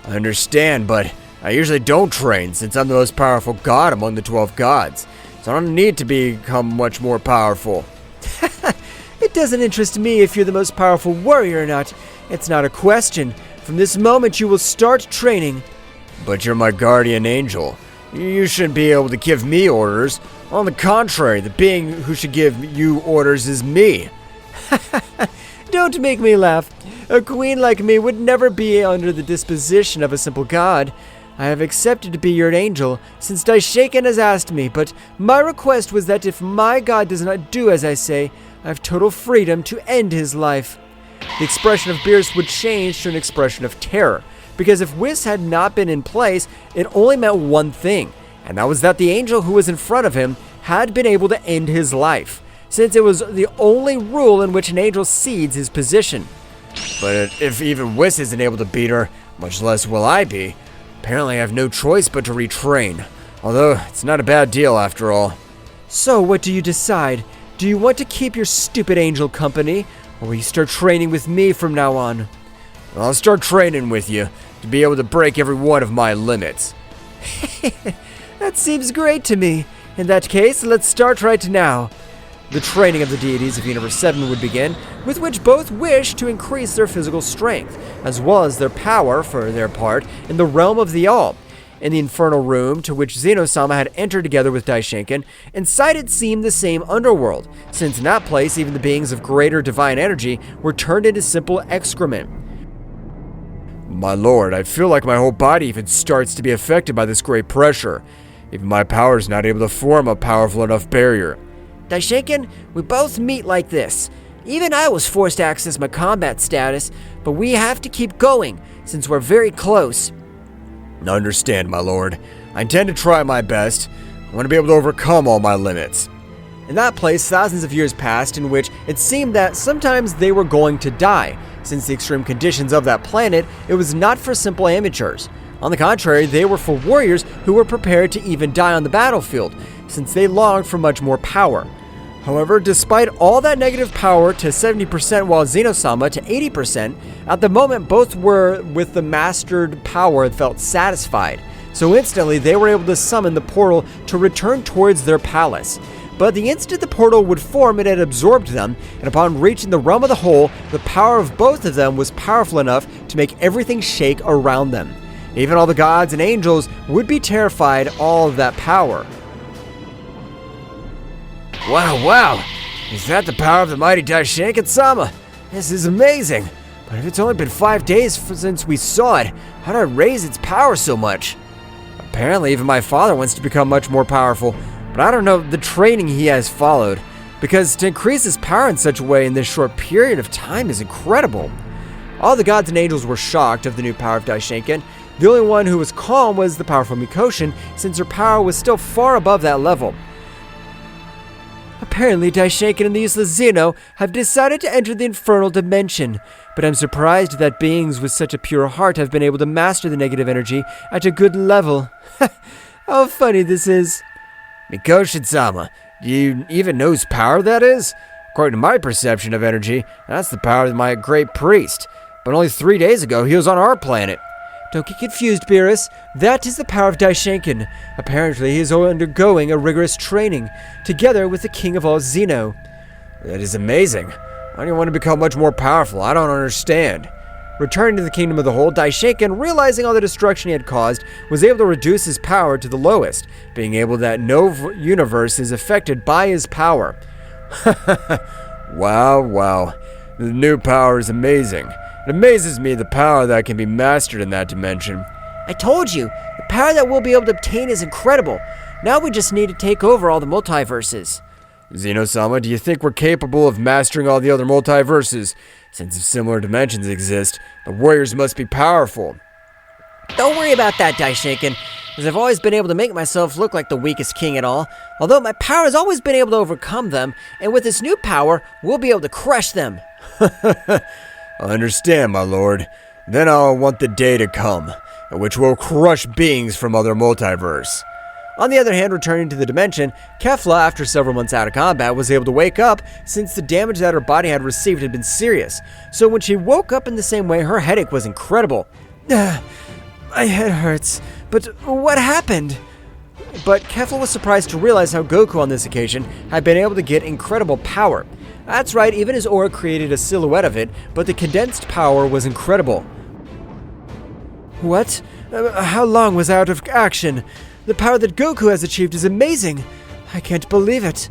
I understand, but I usually don't train since I'm the most powerful god among the 12 gods. So I don't need to become much more powerful. It doesn't interest me if you're the most powerful warrior or not. It's not a question. From this moment, you will start training. But you're my guardian angel. You shouldn't be able to give me orders. On the contrary, the being who should give you orders is me. Don't make me laugh. A queen like me would never be under the disposition of a simple god. I have accepted to be your angel, since Daishinken has asked me, but my request was that if my god does not do as I say, I have total freedom to end his life. The expression of Beerus would change to an expression of terror, because if Whis had not been in place, it only meant one thing, and that was that the angel who was in front of him had been able to end his life, since it was the only rule in which an angel cedes his position. But if even Whis isn't able to beat her, much less will I be. Apparently I have no choice but to retrain, although it's not a bad deal after all. So what do you decide? Do you want to keep your stupid angel company, or will you start training with me from now on? I'll start training with you, to be able to break every one of my limits. That seems great to me. In that case, let's start right now. The training of the deities of Universe 7 would begin, with which both wished to increase their physical strength, as well as their power, for their part, in the realm of the All. In the infernal room to which Zeno-sama had entered together with Daishinken, inside it seemed the same underworld, since in that place even the beings of greater divine energy were turned into simple excrement. My lord, I feel like my whole body even starts to be affected by this great pressure. Even my power is not able to form a powerful enough barrier. Daishinken, we both meet like this. Even I was forced to access my combat status, but we have to keep going, since we're very close. Understand, my lord. I intend to try my best. I want to be able to overcome all my limits. In that place, thousands of years passed in which it seemed that sometimes they were going to die. Since the extreme conditions of that planet, it was not for simple amateurs. On the contrary, they were for warriors who were prepared to even die on the battlefield, since they longed for much more power. However, despite all that negative power to 70% while Zeno-sama to 80%, at the moment both were with the mastered power felt satisfied. So instantly they were able to summon the portal to return towards their palace. But the instant the portal would form, it had absorbed them, and upon reaching the realm of the whole, the power of both of them was powerful enough to make everything shake around them. Even all the gods and angels would be terrified all of that power. Wow. Is that the power of the mighty Daishinkan-sama? This is amazing. But if it's only been 5 days since we saw it, how did I raise its power so much? Apparently, even my father wants to become much more powerful, but I don't know the training he has followed, because to increase his power in such a way in this short period of time is incredible. All the gods and angels were shocked of the new power of Daishinkan. The only one who was calm was the powerful Mikoshin, since her power was still far above that level. Apparently, Daishinkan and the useless Zeno have decided to enter the infernal dimension, but I'm surprised that beings with such a pure heart have been able to master the negative energy at a good level. How funny this is. Mikoshin-sama, do you even know whose power that is? According to my perception of energy, that's the power of my great priest. But only 3 days ago, he was on our planet. Don't get confused, Beerus. That is the power of Daishinkan. Apparently, he is undergoing a rigorous training, together with the king of all Zeno. That is amazing. Why do you want to become much more powerful? I don't understand. Returning to the kingdom of the whole, Daishinkan, realizing all the destruction he had caused, was able to reduce his power to the lowest, being able that no universe is affected by his power. Wow. The new power is amazing. It amazes me the power that can be mastered in that dimension. I told you, the power that we'll be able to obtain is incredible. Now we just need to take over all the multiverses. Zeno-sama, do you think we're capable of mastering all the other multiverses? Since if similar dimensions exist, the warriors must be powerful. Don't worry about that, Daishinkan, as I've always been able to make myself look like the weakest king at all, although my power has always been able to overcome them, and with this new power, we'll be able to crush them. I understand, my lord. Then I'll want the day to come, in which we'll crush beings from other multiverse. On the other hand, returning to the dimension, Kefla, after several months out of combat, was able to wake up since the damage that her body had received had been serious. So when she woke up in the same way, her headache was incredible. My head hurts, but what happened? But Kefla was surprised to realize how Goku on this occasion had been able to get incredible power. That's right, even his aura created a silhouette of it, but the condensed power was incredible. What? How long was out of action? The power that Goku has achieved is amazing. I can't believe it.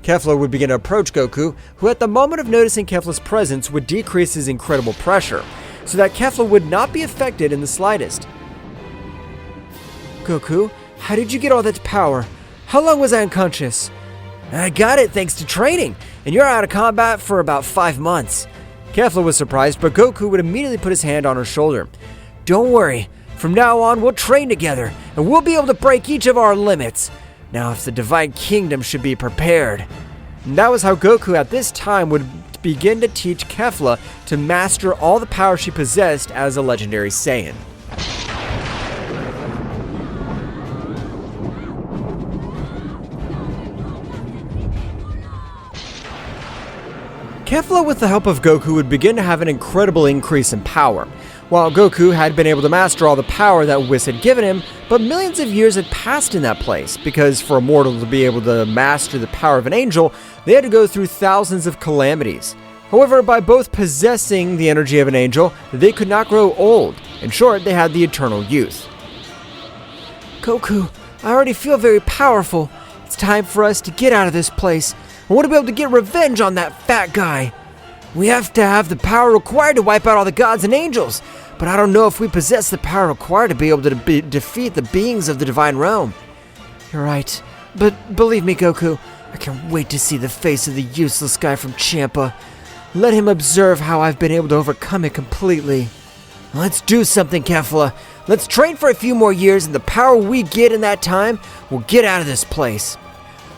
Kefla would begin to approach Goku, who at the moment of noticing Kefla's presence would decrease his incredible pressure, so that Kefla would not be affected in the slightest. Goku, how did you get all that power? How long was I unconscious? I got it thanks to training, and you're out of combat for about 5 months. Kefla was surprised, but Goku would immediately put his hand on her shoulder. Don't worry, from now on we'll train together, and we'll be able to break each of our limits. Now if the Divine Kingdom should be prepared. And that was how Goku at this time would begin to teach Kefla to master all the power she possessed as a legendary Saiyan. Kefla, with the help of Goku, would begin to have an incredible increase in power. While Goku had been able to master all the power that Whis had given him, but millions of years had passed in that place, because for a mortal to be able to master the power of an angel, they had to go through thousands of calamities. However, by both possessing the energy of an angel, they could not grow old. In short, they had the eternal youth. Goku, I already feel very powerful. It's time for us to get out of this place. I want to be able to get revenge on that fat guy. We have to have the power required to wipe out all the gods and angels, but I don't know if we possess the power required to be able to defeat the beings of the divine realm. You're right, but believe me, Goku, I can't wait to see the face of the useless guy from Champa. let him observe how I've been able to overcome it completely. Let's do something, Kefla. Let's train for a few more years, and the power we get in that time will get out of this place.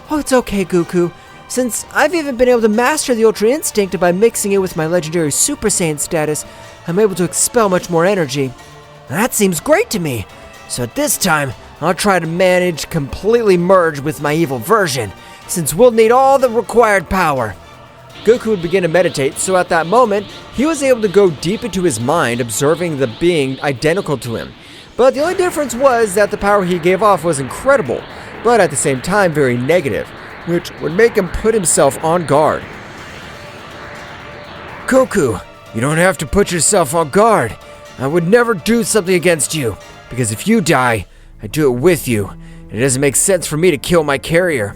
Oh, it's okay, Goku. Since I've even been able to master the Ultra Instinct by mixing it with my legendary Super Saiyan status, I'm able to expel much more energy. That seems great to me. So at this time, I'll try to manage completely merge with my evil version, since we'll need all the required power. Goku would begin to meditate, so at that moment, he was able to go deep into his mind, observing the being identical to him. But the only difference was that the power he gave off was incredible, but at the same time very negative, which would make him put himself on guard. Goku, you don't have to put yourself on guard. I would never do something against you, because if you die, I do it with you, and it doesn't make sense for me to kill my carrier.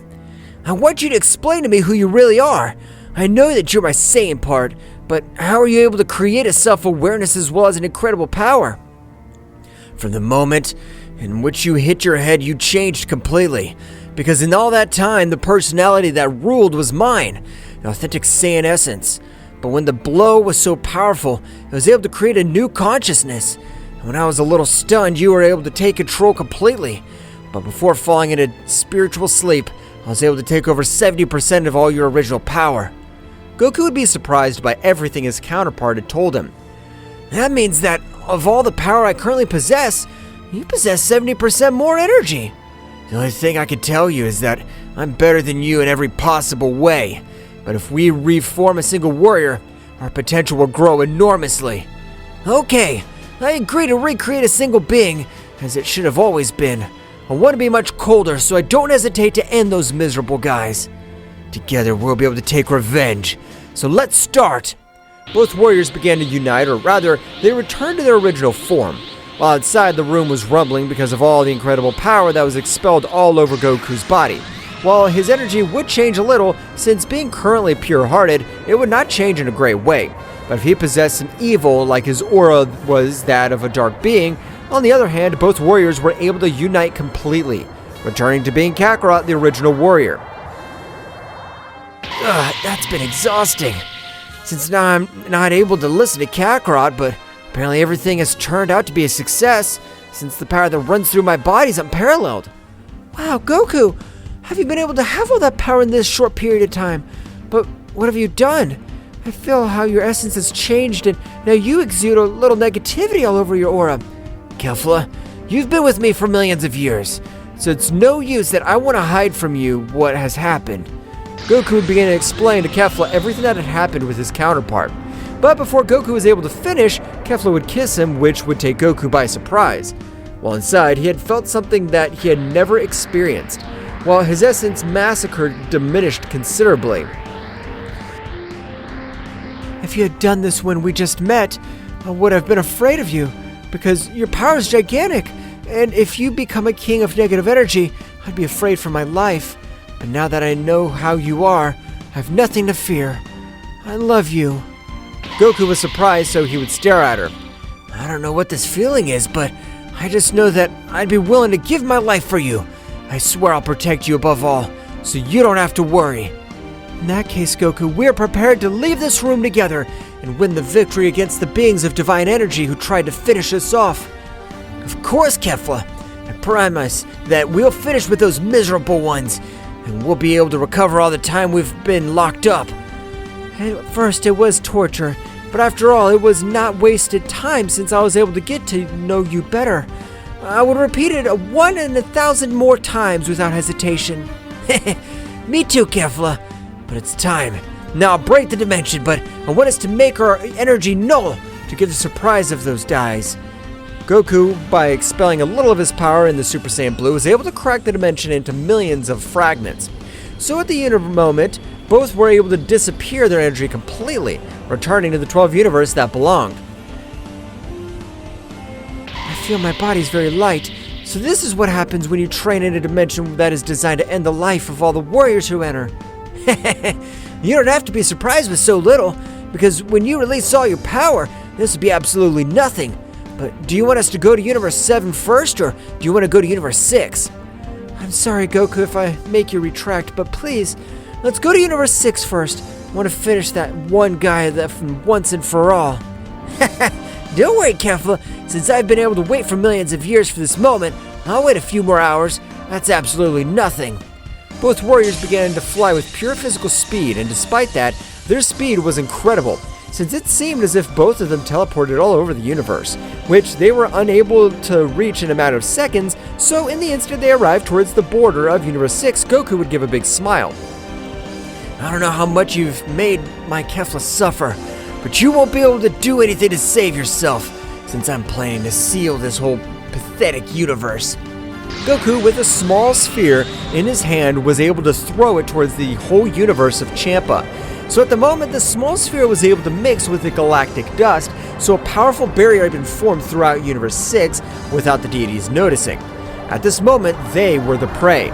I want you to explain to me who you really are. I know that you're my Saiyan part, but how are you able to create a self-awareness as well as an incredible power? From the moment in which you hit your head, you changed completely, because in all that time, the personality that ruled was mine, the authentic Saiyan essence. But when the blow was so powerful, I was able to create a new consciousness. And when I was a little stunned, you were able to take control completely. But before falling into spiritual sleep, I was able to take over 70% of all your original power. Goku would be surprised by everything his counterpart had told him. That means that of all the power I currently possess, you possess 70% more energy. The only thing I can tell you is that I'm better than you in every possible way. But if we reform a single warrior, our potential will grow enormously. Okay, I agree to recreate a single being, as it should have always been. I want to be much colder, so I don't hesitate to end those miserable guys. Together we'll be able to take revenge. So let's start! Both warriors began to unite, or rather, they returned to their original form. While outside, the room was rumbling because of all the incredible power that was expelled all over Goku's body. While his energy would change a little, since being currently pure-hearted, it would not change in a great way. But if he possessed some evil, like his aura was that of a dark being, on the other hand, both warriors were able to unite completely, returning to being Kakarot, the original warrior. That's been exhausting. Since now I'm not able to listen to Kakarot, but apparently everything has turned out to be a success, since the power that runs through my body is unparalleled. Wow, Goku! Have you been able to have all that power in this short period of time? But what have you done? I feel how your essence has changed, and now you exude a little negativity all over your aura. Kefla, you've been with me for millions of years, so it's no use that I want to hide from you what has happened. Goku began to explain to Kefla everything that had happened with his counterpart. But before Goku was able to finish, Kefla would kiss him, which would take Goku by surprise. While inside, he had felt something that he had never experienced, while his essence massacred diminished considerably. If you had done this when we just met, I would have been afraid of you, because your power is gigantic, and if you become a king of negative energy, I'd be afraid for my life. But now that I know how you are, I have nothing to fear. I love you. Goku was surprised, so he would stare at her. I don't know what this feeling is, but I just know that I'd be willing to give my life for you. I swear I'll protect you above all, so you don't have to worry. In that case, Goku, we're prepared to leave this room together and win the victory against the beings of divine energy who tried to finish us off. Of course, Kefla. I promise that we'll finish with those miserable ones, and we'll be able to recover all the time we've been locked up. At first it was torture, but after all, it was not wasted time since I was able to get to know you better. I would repeat it 1 in 1,000 more times without hesitation. Me too, Kefla. But it's time. Now I'll break the dimension, but I want us to make our energy null to give the surprise of those dies. Goku, by expelling a little of his power in the Super Saiyan Blue, was able to crack the dimension into millions of fragments. So at the end of the moment, both were able to disappear their energy completely, returning to the 12 universe that belonged. I feel my body's very light, so this is what happens when you train in a dimension that is designed to end the life of all the warriors who enter. You don't have to be surprised with so little, because when you release all your power, this would be absolutely nothing. But do you want us to go to Universe 7 first, or do you want to go to Universe 6? I'm sorry, Goku, if I make you retract, but please, let's go to Universe 6 first. I want to finish that one guy once and for all. Don't worry, Kefla. Since I've been able to wait for millions of years for this moment, I'll wait a few more hours. That's absolutely nothing. Both warriors began to fly with pure physical speed, and despite that, their speed was incredible, since it seemed as if both of them teleported all over the universe, which they were unable to reach in a matter of seconds, so in the instant they arrived towards the border of Universe 6, Goku would give a big smile. I don't know how much you've made my Kefla suffer, but you won't be able to do anything to save yourself, since I'm planning to seal this whole pathetic universe. Goku, with a small sphere in his hand, was able to throw it towards the whole universe of Champa. So at the moment, the small sphere was able to mix with the galactic dust, so a powerful barrier had been formed throughout Universe 6 without the deities noticing. At this moment, they were the prey.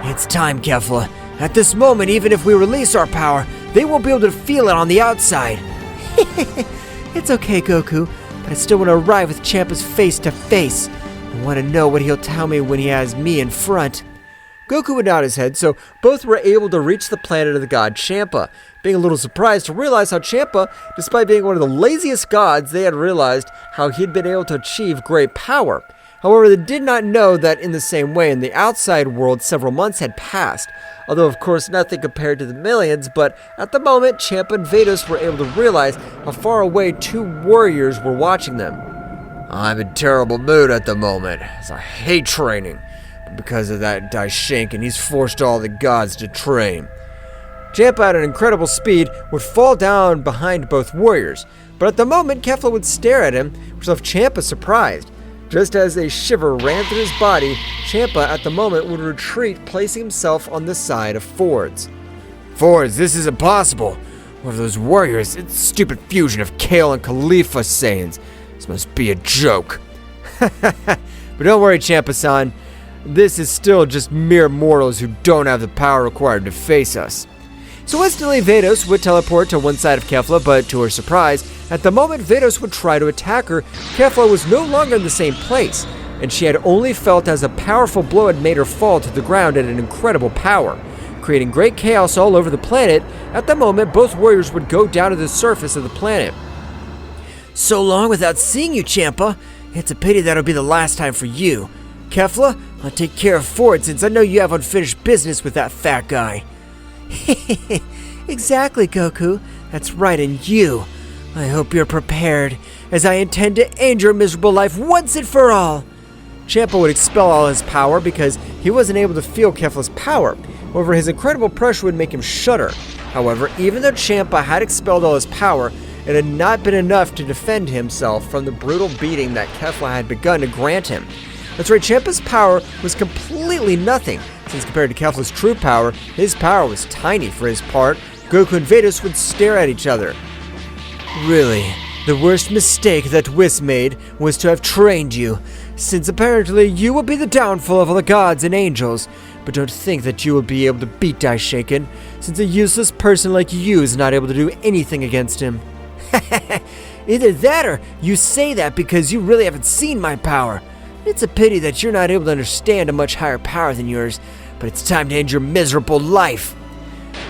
It's time, Kefla. At this moment, even if we release our power, they won't be able to feel it on the outside. It's okay, Goku, but I still want to arrive with Champa's face to face. I want to know what he'll tell me when he has me in front. Goku would nod his head, so both were able to reach the planet of the god Champa, being a little surprised to realize how Champa, despite being one of the laziest gods, they had realized how he'd been able to achieve great power. However, they did not know that in the same way in the outside world several months had passed, although of course nothing compared to the millions, but at the moment Champa and Vados were able to realize how far away two warriors were watching them. I'm in terrible mood at the moment, as I hate training. But because of that Daishinken, he's forced all the gods to train. Champa at an incredible speed would fall down behind both warriors, but at the moment Kefla would stare at him, which left Champa surprised. Just as a shiver ran through his body, Champa at the moment would retreat, placing himself on the side of Fords. Fords, this is impossible. What are those warriors? It's a stupid fusion of Kale and Khalifa Saiyans. This must be a joke. But don't worry, Champa-san. This is still just mere mortals who don't have the power required to face us. So instantly Vados would teleport to one side of Kefla, but to her surprise, at the moment Vados would try to attack her, Kefla was no longer in the same place, and she had only felt as a powerful blow had made her fall to the ground at an incredible power, creating great chaos all over the planet. At the moment, both warriors would go down to the surface of the planet. So long without seeing you, Champa. It's a pity that'll be the last time for you. Kefla, I'll take care of Ford since I know you have unfinished business with that fat guy. Exactly, Goku. That's right, and you. I hope you're prepared, as I intend to end your miserable life once and for all. Champa would expel all his power because he wasn't able to feel Kefla's power. However, his incredible pressure would make him shudder. However, even though Champa had expelled all his power, it had not been enough to defend himself from the brutal beating that Kefla had begun to grant him. That's right, Champa's power was completely nothing, since compared to Kefla's true power, his power was tiny for his part. Goku and Vados would stare at each other. Really, the worst mistake that Whis made was to have trained you, since apparently you will be the downfall of all the gods and angels. But don't think that you will be able to beat Daishinken, since a useless person like you is not able to do anything against him. Either that or you say that because you really haven't seen my power. It's a pity that you're not able to understand a much higher power than yours, but it's time to end your miserable life.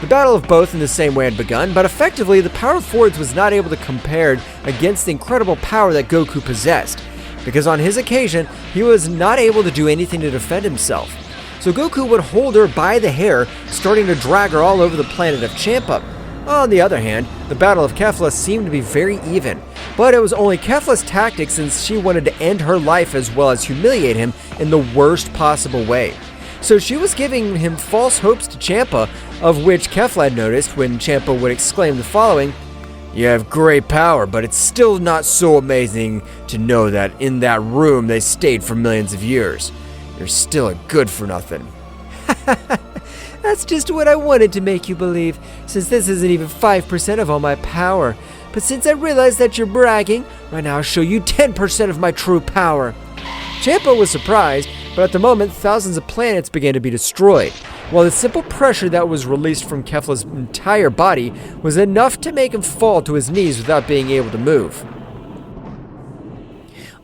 The battle of both in the same way had begun, but effectively the power of Fords was not able to compare against the incredible power that Goku possessed, because on his occasion, he was not able to do anything to defend himself. So Goku would hold her by the hair, starting to drag her all over the planet of Champa. On the other hand, the Battle of Kefla seemed to be very even, but it was only Kefla's tactic since she wanted to end her life as well as humiliate him in the worst possible way. So she was giving him false hopes to Champa, of which Kefla had noticed when Champa would exclaim the following: You have great power, but it's still not so amazing to know that in that room they stayed for millions of years. You're still a good for nothing. That's just what I wanted to make you believe, since this isn't even 5% of all my power. But since I realize that you're bragging, right now I'll show you 10% of my true power. Champa was surprised, but at the moment thousands of planets began to be destroyed, while the simple pressure that was released from Kefla's entire body was enough to make him fall to his knees without being able to move.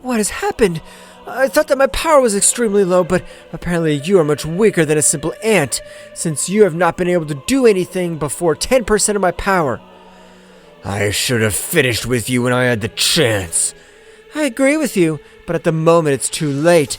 What has happened? I thought that my power was extremely low, but apparently you are much weaker than a simple ant, since you have not been able to do anything before 10% of my power. I should have finished with you when I had the chance. I agree with you, but at the moment it's too late.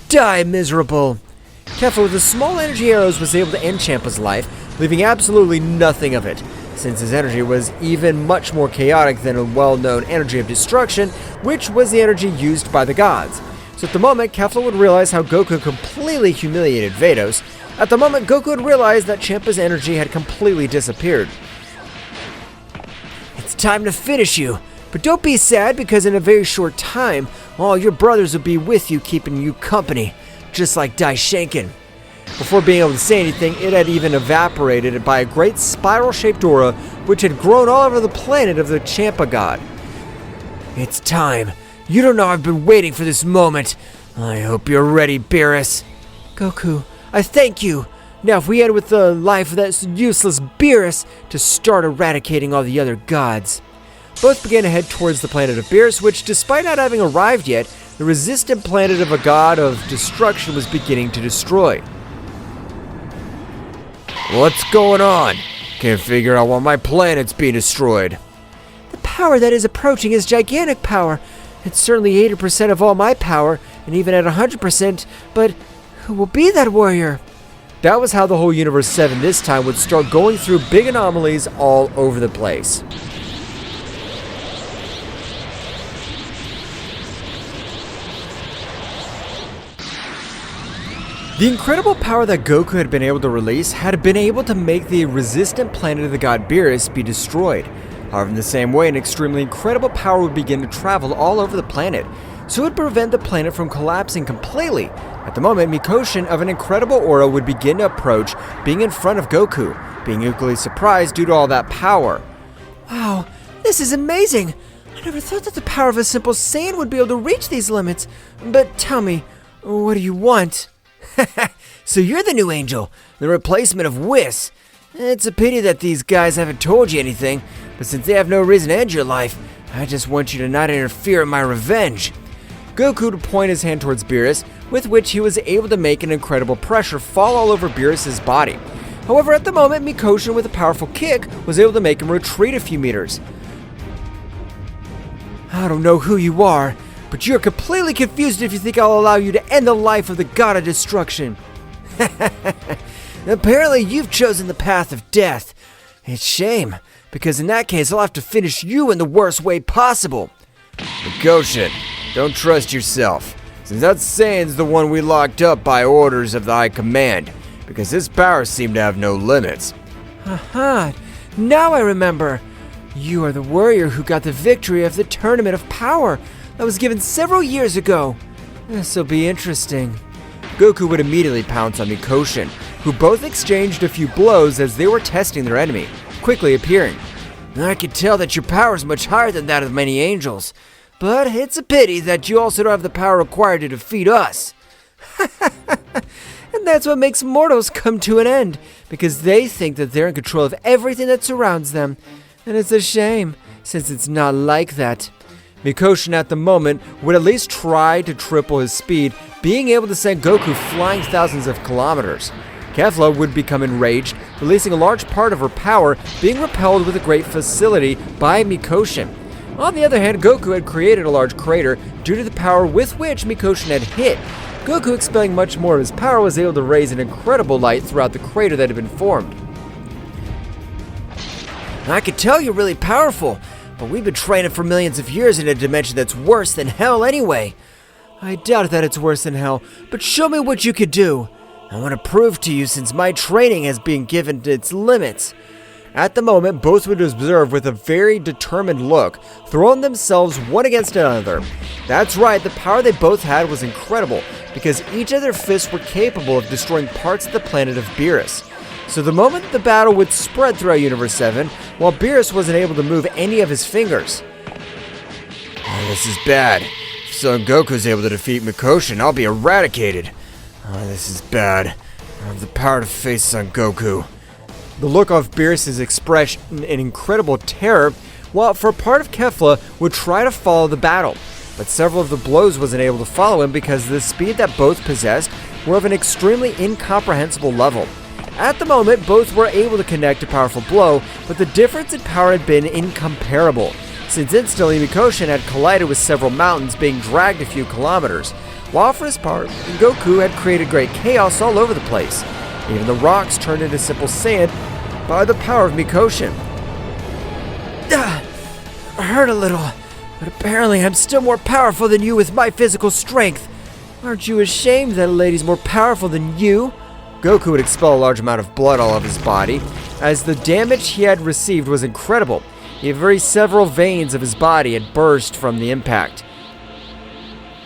Die, miserable! Kefla with the small energy arrows was able to end Champa's life, leaving absolutely nothing of it, since his energy was even much more chaotic than a well-known energy of destruction, which was the energy used by the gods. So at the moment, Kefla would realize how Goku completely humiliated Vados. At the moment, Goku would realize that Champa's energy had completely disappeared. It's time to finish you, but don't be sad because in a very short time, all your brothers will be with you keeping you company, just like Daishenkin. Before being able to say anything, it had even evaporated by a great spiral-shaped aura which had grown all over the planet of the Champa god. It's time. You don't know I've been waiting for this moment. I hope you're ready, Beerus. Goku, I thank you. Now if we end with the life of that useless Beerus to start eradicating all the other gods. Both began to head towards the planet of Beerus, which, despite not having arrived yet, the resistant planet of a god of destruction was beginning to destroy. What's going on? Can't figure out why my planet's being destroyed. The power that is approaching is gigantic power. It's certainly 80% of all my power, and even at 100%, but who will be that warrior? That was how the whole Universe 7 this time would start going through big anomalies all over the place. The incredible power that Goku had been able to release had been able to make the resistant planet of the god Beerus be destroyed. However, in the same way, an extremely incredible power would begin to travel all over the planet, so it would prevent the planet from collapsing completely. At the moment, Mikoshin of an incredible aura would begin to approach, being in front of Goku, being equally surprised due to all that power. Wow, this is amazing! I never thought that the power of a simple Saiyan would be able to reach these limits. But tell me, what do you want? So you're the new angel, the replacement of Whis. It's a pity that these guys haven't told you anything, but since they have no reason to end your life, I just want you to not interfere in my revenge. Goku would point his hand towards Beerus, with which he was able to make an incredible pressure fall all over Beerus' body. However, at the moment, Mikoshin with a powerful kick was able to make him retreat a few meters. I don't know who you are, but you're completely confused if you think I'll allow you to end the life of the god of destruction. Apparently you've chosen the path of death. It's shame, because in that case I'll have to finish you in the worst way possible. Mikoshin, don't trust yourself, since that Saiyan's the one we locked up by orders of the High Command, because his powers seem to have no limits. Aha, now I remember. You are the warrior who got the victory of the Tournament of Power that was given several years ago. This'll be interesting. Goku would immediately pounce on Mikoshin, who both exchanged a few blows as they were testing their enemy, quickly appearing. I can tell that your power is much higher than that of many angels, but it's a pity that you also don't have the power required to defeat us. And that's what makes mortals come to an end, because they think that they're in control of everything that surrounds them. And it's a shame, since it's not like that. Mikoshin at the moment would at least try to triple his speed, being able to send Goku flying thousands of kilometers. Kefla would become enraged, releasing a large part of her power, being repelled with a great facility by Mikoshin. On the other hand, Goku had created a large crater due to the power with which Mikoshin had hit. Goku, expelling much more of his power, was able to raise an incredible light throughout the crater that had been formed. I could tell you're really powerful, but we've been training for millions of years in a dimension that's worse than hell anyway. I doubt that it's worse than hell, but show me what you could do. I want to prove to you since my training has been given to its limits. At the moment, both would observe with a very determined look, throwing themselves one against another. That's right, the power they both had was incredible, because each of their fists were capable of destroying parts of the planet of Beerus. So the moment the battle would spread throughout Universe 7, while Beerus wasn't able to move any of his fingers. Oh, this is bad. If Son Goku's able to defeat Mikoshin, I'll be eradicated. Oh, this is bad. I have the power to face Son Goku. The look of Beerus' expression in incredible terror, while for a part of Kefla would try to follow the battle. but several of the blows wasn't able to follow him because the speed that both possessed were of an extremely incomprehensible level. At the moment, both were able to connect a powerful blow, but the difference in power had been incomparable, since instantly Mikoshin had collided with several mountains, being dragged a few kilometers, while for his part, Goku had created great chaos all over the place. Even the rocks turned into simple sand by the power of Mikoshin. Hurt a little, but apparently I'm still more powerful than you with my physical strength. Aren't you ashamed that a lady's more powerful than you? Goku would expel a large amount of blood all over his body, as the damage he had received was incredible. Several veins of his body had burst from the impact.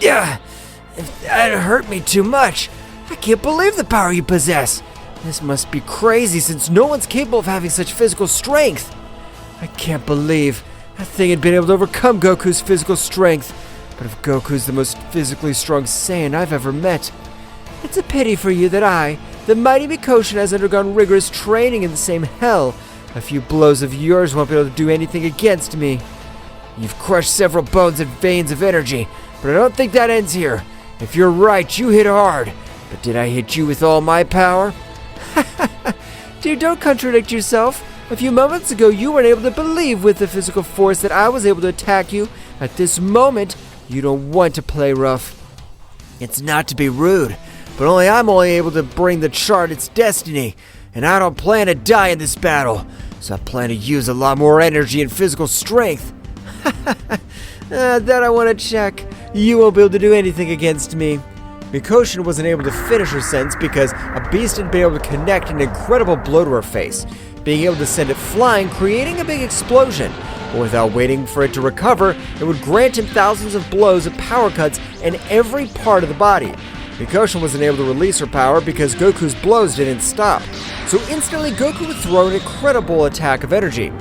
That hurt me too much. I can't believe the power you possess. This must be crazy since no one's capable of having such physical strength. I can't believe that thing had been able to overcome Goku's physical strength. But if Goku's the most physically strong Saiyan I've ever met, it's a pity for you that I, the mighty Mikoshin, has undergone rigorous training in the same hell. A few blows of yours won't be able to do anything against me. You've crushed several bones and veins of energy, but I don't think that ends here. If you're right, you hit hard. But did I hit you with all my power? Dude, don't contradict yourself. A few moments ago, you weren't able to believe with the physical force that I was able to attack you. At this moment, you don't want to play rough. It's not to be rude, but I'm only able to bring the chart its destiny, and I don't plan to die in this battle, so I plan to use a lot more energy and physical strength. That I want to check. You won't be able to do anything against me. Mikoshin wasn't able to finish her sentence because a beast had been able to connect an incredible blow to her face, being able to send it flying, creating a big explosion. But without waiting for it to recover, it would grant him thousands of blows of power cuts in every part of the body. Mikoshin wasn't able to release her power because Goku's blows didn't stop. So instantly Goku would throw an incredible attack of energy.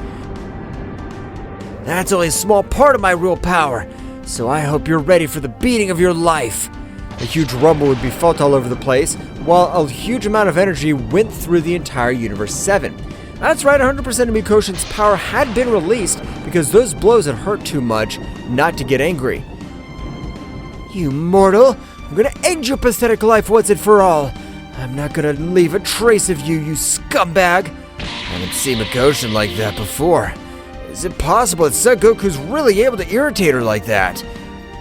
That's only a small part of my real power, so I hope you're ready for the beating of your life. A huge rumble would be felt all over the place, while a huge amount of energy went through the entire Universe 7. That's right, 100% of Mikoshin's power had been released because those blows had hurt too much not to get angry. You mortal! I'm gonna end your pathetic life once and for all! I'm not gonna leave a trace of you, you scumbag! I haven't seen Mikoshin like that before. Is it possible that Son Goku's really able to irritate her like that?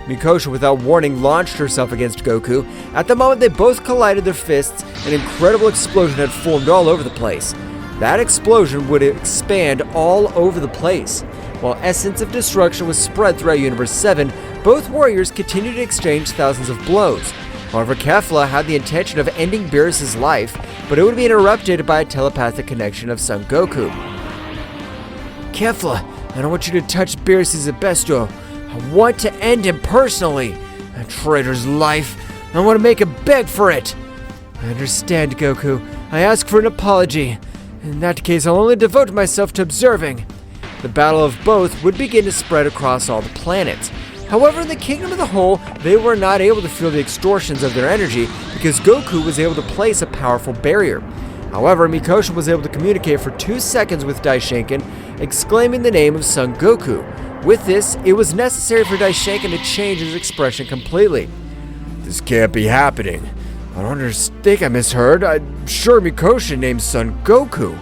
Mikoshin, without warning, launched herself against Goku. At the moment they both collided their fists, an incredible explosion had formed all over the place. That explosion would expand all over the place. While essence of destruction was spread throughout Universe 7, both warriors continued to exchange thousands of blows. However, Kefla had the intention of ending beerus' life, but it would be interrupted by a telepathic connection of Son Goku. Kefla, I don't want you to touch beerus' Zebesto. I want to end him personally. A traitor's life. I want to make him beg for it. I understand, Goku. I ask for an apology. In that case, I'll only devote myself to observing. The battle of both would begin to spread across all the planets. However, in the Kingdom of the Whole, they were not able to feel the extortions of their energy because Goku was able to place a powerful barrier. However, Mikoshin was able to communicate for 2 seconds with Daishinkan, exclaiming the name of Son Goku. With this, it was necessary for Daishinkan to change his expression completely. This can't be happening. I don't think I misheard. I'm sure Mikoshin named Son Goku,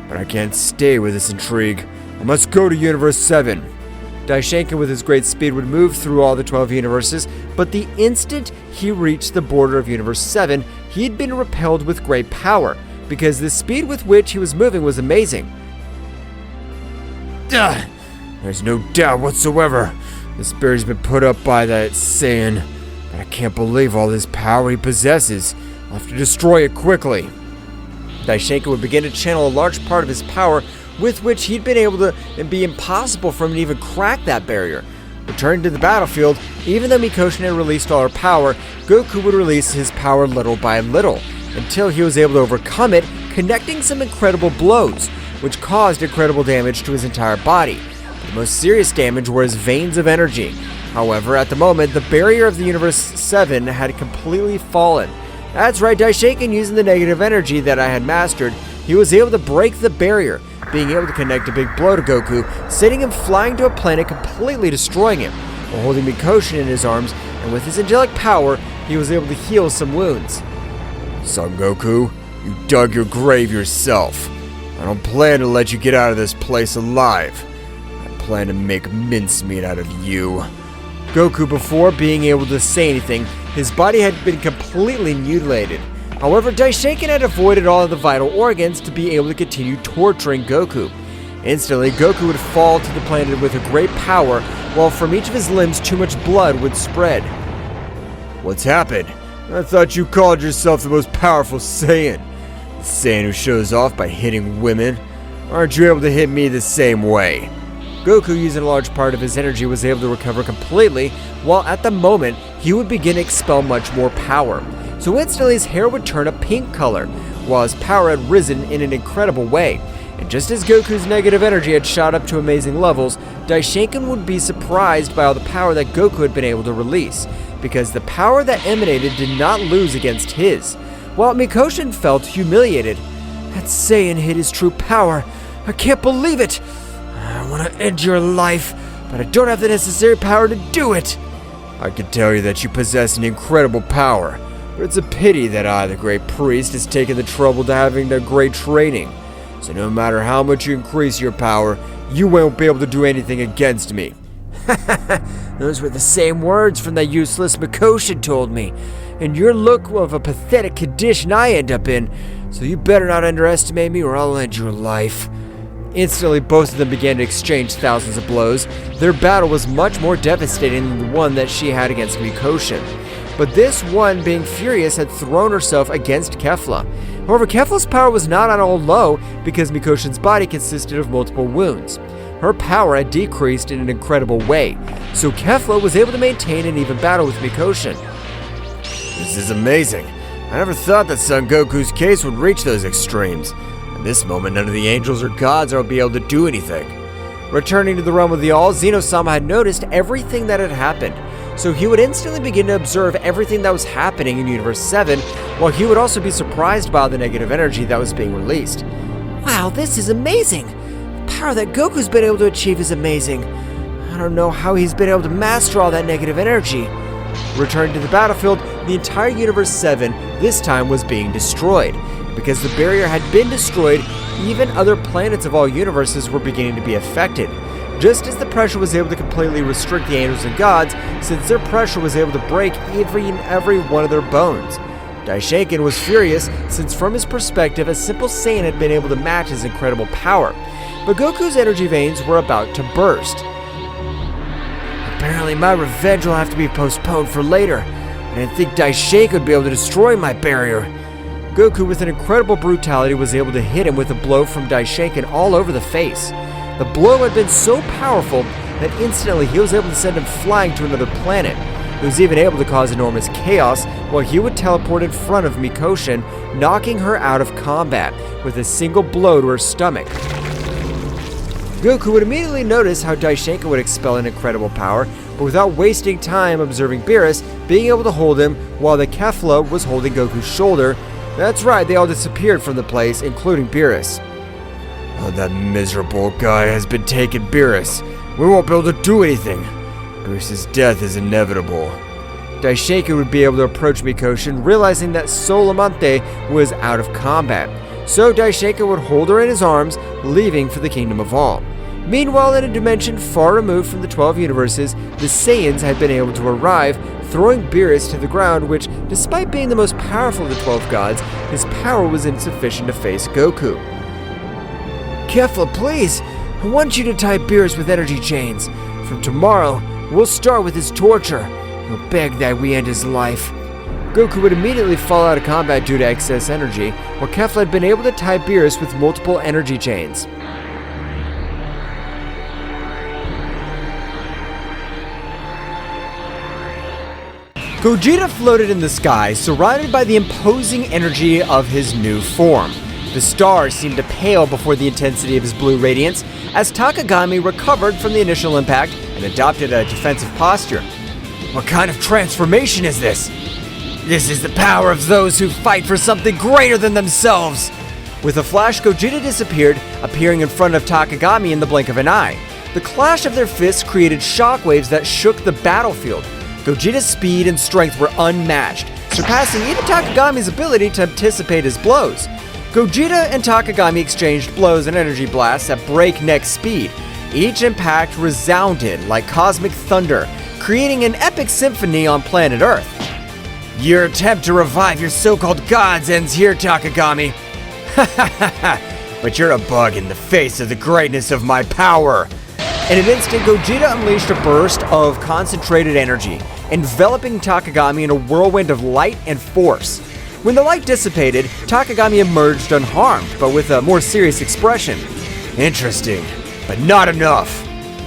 but I can't stay with this intrigue. I must go to Universe 7. Daishinkan, with his great speed, would move through all the 12 universes, but the instant he reached the border of Universe 7, he'd been repelled with great power, because the speed with which he was moving was amazing. There's no doubt whatsoever. This barrier's been put up by that Saiyan, but I can't believe all this power he possesses. I'll have to destroy it quickly. Daishinkan would begin to channel a large part of his power, with which he'd been able to be impossible for him to even crack that barrier. Returning to the battlefield, even though Mikoshin had released all her power, Goku would release his power little by little, until he was able to overcome it, connecting some incredible blows, which caused incredible damage to his entire body. The most serious damage were his veins of energy. However, at the moment, the barrier of the Universe 7 had completely fallen. That's right, Daishinkan, using the negative energy that I had mastered, he was able to break the barrier, being able to connect a big blow to Goku, sending him flying to a planet, completely destroying him. while holding Mikoshin in his arms, and with his angelic power, he was able to heal some wounds. Son Goku, you dug your grave yourself. I don't plan to let you get out of this place alive. I plan to make mincemeat out of you. Goku, before being able to say anything, his body had been completely mutilated. However, Daishinkan had avoided all of the vital organs to be able to continue torturing Goku. Instantly, Goku would fall to the planet with a great power, while from each of his limbs too much blood would spread. What's happened? I thought you called yourself the most powerful Saiyan. The Saiyan who shows off by hitting women. Aren't you able to hit me the same way? Goku, using a large part of his energy, was able to recover completely, while at the moment, he would begin to expel much more power. So instantly his hair would turn a pink color, while his power had risen in an incredible way. And just as Goku's negative energy had shot up to amazing levels, Daishinkan would be surprised by all the power that Goku had been able to release, because the power that emanated did not lose against his. While Mikoshin felt humiliated. That Saiyan hid his true power. I can't believe it. I want to end your life, but I don't have the necessary power to do it. I can tell you that you possess an incredible power, but it's a pity that I, the great priest, has taken the trouble to having the great training. So no matter how much you increase your power, you won't be able to do anything against me. Those were the same words from that useless Mikoshin told me. And your look of a pathetic condition I end up in, so you better not underestimate me or I'll end your life. Instantly, both of them began to exchange thousands of blows. Their battle was much more devastating than the one that she had against Mikoshin. But this one, being furious, had thrown herself against Kefla. However, Kefla's power was not on all low because Mikoshin's body consisted of multiple wounds. Her power had decreased in an incredible way, so Kefla was able to maintain an even battle with Mikoshin. This is amazing. I never thought that Son Goku's case would reach those extremes. At this moment, none of the angels or gods will be able to do anything. Returning to the realm of the All, Zeno-sama had noticed everything that had happened, so he would instantly begin to observe everything that was happening in Universe 7, while he would also be surprised by the negative energy that was being released. Wow, this is amazing. The power that Goku's been able to achieve is amazing. I don't know how he's been able to master all that negative energy. Returning to the battlefield, the entire Universe 7 this time was being destroyed. Because the barrier had been destroyed, even other planets of all universes were beginning to be affected. Just as the pressure was able to completely restrict the angels and gods, since their pressure was able to break every one of their bones. Daishinkan was furious, since from his perspective, a simple Saiyan had been able to match his incredible power. But Goku's energy veins were about to burst. Apparently my revenge will have to be postponed for later. I didn't think Daishinkan would be able to destroy my barrier. Goku, with an incredible brutality, was able to hit him with a blow from Daishinkan all over the face. The blow had been so powerful that instantly he was able to send him flying to another planet. He was even able to cause enormous chaos while he would teleport in front of Mikoshin, knocking her out of combat with a single blow to her stomach. Goku would immediately notice how Daishinkan would expel an incredible power, but without wasting time observing Beerus, being able to hold him while the Kefla was holding Goku's shoulder. That's right, they all disappeared from the place, including Beerus. Oh, that miserable guy has been taken, Beerus. We won't be able to do anything. Beerus' death is inevitable. Daishinkan would be able to approach Mikoshin, realizing that Solamante was out of combat. So Daishinkan would hold her in his arms, leaving for the Kingdom of All. Meanwhile, in a dimension far removed from the 12 universes, the Saiyans had been able to arrive, throwing Beerus to the ground, which, despite being the most powerful of the 12 gods, his power was insufficient to face Goku. Kefla, please! I want you to tie Beerus with energy chains. From tomorrow, we'll start with his torture. We'll beg that we end his life. Goku would immediately fall out of combat due to excess energy, while Kefla had been able to tie Beerus with multiple energy chains. Gogeta floated in the sky, surrounded by the imposing energy of his new form. The stars seemed to pale before the intensity of his blue radiance, as Takagami recovered from the initial impact and adopted a defensive posture. What kind of transformation is this? This is the power of those who fight for something greater than themselves. With a flash, Gogeta disappeared, appearing in front of Takagami in the blink of an eye. The clash of their fists created shockwaves that shook the battlefield. Gogeta's speed and strength were unmatched, surpassing even Takagami's ability to anticipate his blows. Gogeta and Takagami exchanged blows and energy blasts at breakneck speed. Each impact resounded like cosmic thunder, creating an epic symphony on planet Earth. Your attempt to revive your so-called gods ends here, Takagami. But you're a bug in the face of the greatness of my power. In an instant, Gogeta unleashed a burst of concentrated energy, enveloping Takagami in a whirlwind of light and force. When the light dissipated, Takagami emerged unharmed, but with a more serious expression. Interesting, but not enough.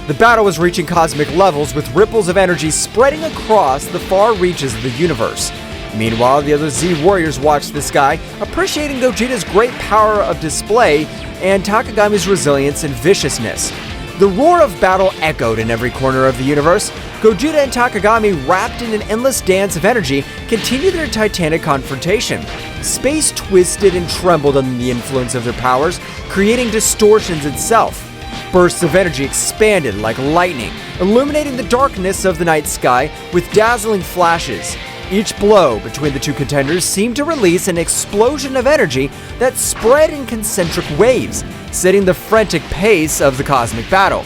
The battle was reaching cosmic levels, with ripples of energy spreading across the far reaches of the universe. Meanwhile, the other Z warriors watched the sky, appreciating Gogeta's great power of display and Takagami's resilience and viciousness. The roar of battle echoed in every corner of the universe. Gogeta and Takagami, wrapped in an endless dance of energy, continued their titanic confrontation. Space twisted and trembled under the influence of their powers, creating distortions itself. Bursts of energy expanded like lightning, illuminating the darkness of the night sky with dazzling flashes. Each blow between the two contenders seemed to release an explosion of energy that spread in concentric waves, setting the frantic pace of the cosmic battle.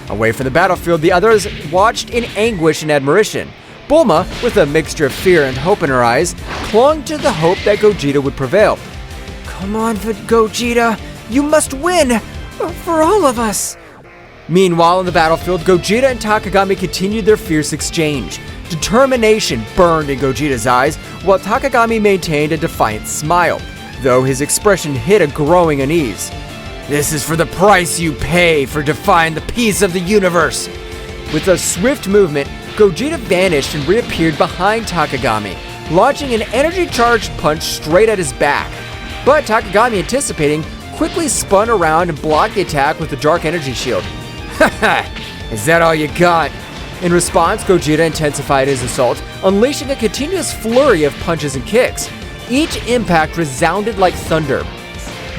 Away from the battlefield, the others watched in anguish and admiration. Bulma, with a mixture of fear and hope in her eyes, clung to the hope that Gogeta would prevail. Come on, Gogeta, you must win! For all of us! Meanwhile, on the battlefield, Gogeta and Takagami continued their fierce exchange. Determination burned in Gogeta's eyes, while Takagami maintained a defiant smile, though his expression hid a growing unease. This is for the price you pay for defying the peace of the universe. With a swift movement, Gogeta vanished and reappeared behind Takagami, launching an energy-charged punch straight at his back. But Takagami, anticipating, quickly spun around and blocked the attack with the dark energy shield. Haha, is that all you got? In response, Gogeta intensified his assault, unleashing a continuous flurry of punches and kicks. Each impact resounded like thunder.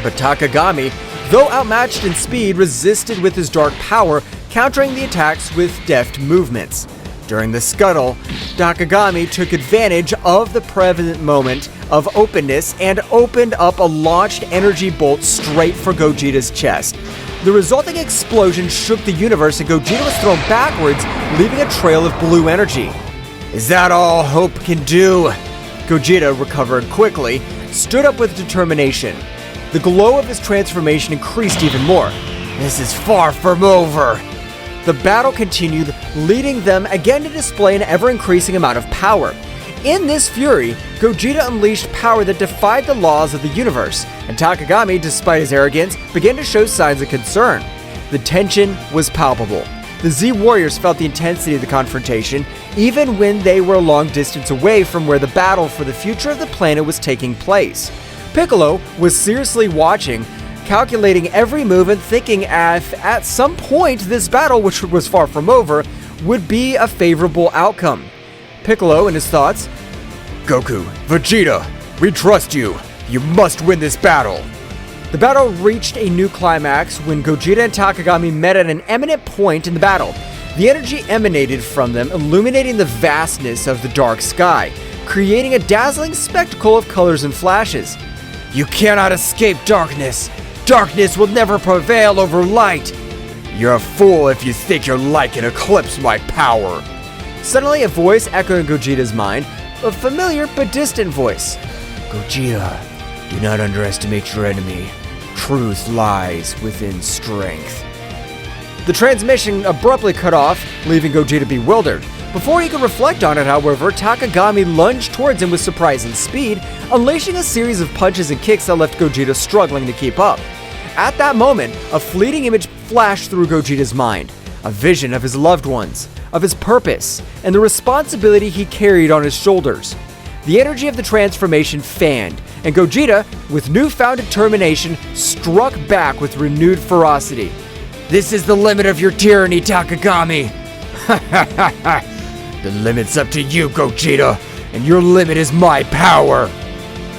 But Takagami, though outmatched in speed, resisted with his dark power, countering the attacks with deft movements. During the scuttle, Takagami took advantage of the prevalent moment of openness and opened up a launched energy bolt straight for Gogeta's chest. The resulting explosion shook the universe and Gogeta was thrown backwards, leaving a trail of blue energy. Is that all hope can do? Gogeta recovered quickly, stood up with determination. The glow of his transformation increased even more. This is far from over. The battle continued, leading them again to display an ever-increasing amount of power. In this fury, Gogeta unleashed power that defied the laws of the universe, and Takagami, despite his arrogance, began to show signs of concern. The tension was palpable. The Z warriors felt the intensity of the confrontation, even when they were a long distance away from where the battle for the future of the planet was taking place. Piccolo was seriously watching, calculating every move and thinking at some point this battle, which was far from over, would be a favorable outcome. Piccolo, in his thoughts, Goku, Vegeta, we trust you. You must win this battle. The battle reached a new climax when Gogeta and Takagami met at an eminent point in the battle. The energy emanated from them, illuminating the vastness of the dark sky, creating a dazzling spectacle of colors and flashes. You cannot escape darkness. Darkness will never prevail over light. You're a fool if you think your light can eclipse my power. Suddenly, a voice echoed in Gogeta's mind, a familiar but distant voice. Gogeta, do not underestimate your enemy. Truth lies within strength. The transmission abruptly cut off, leaving Gogeta bewildered. Before he could reflect on it, however, Takagami lunged towards him with surprising speed, unleashing a series of punches and kicks that left Gogeta struggling to keep up. At that moment, a fleeting image flashed through Gogeta's mind, a vision of his loved ones, of his purpose, and the responsibility he carried on his shoulders. The energy of the transformation fanned, and Gogeta, with newfound determination, struck back with renewed ferocity. This is the limit of your tyranny, Takagami. The limit's up to you, Gogeta, and your limit is my power.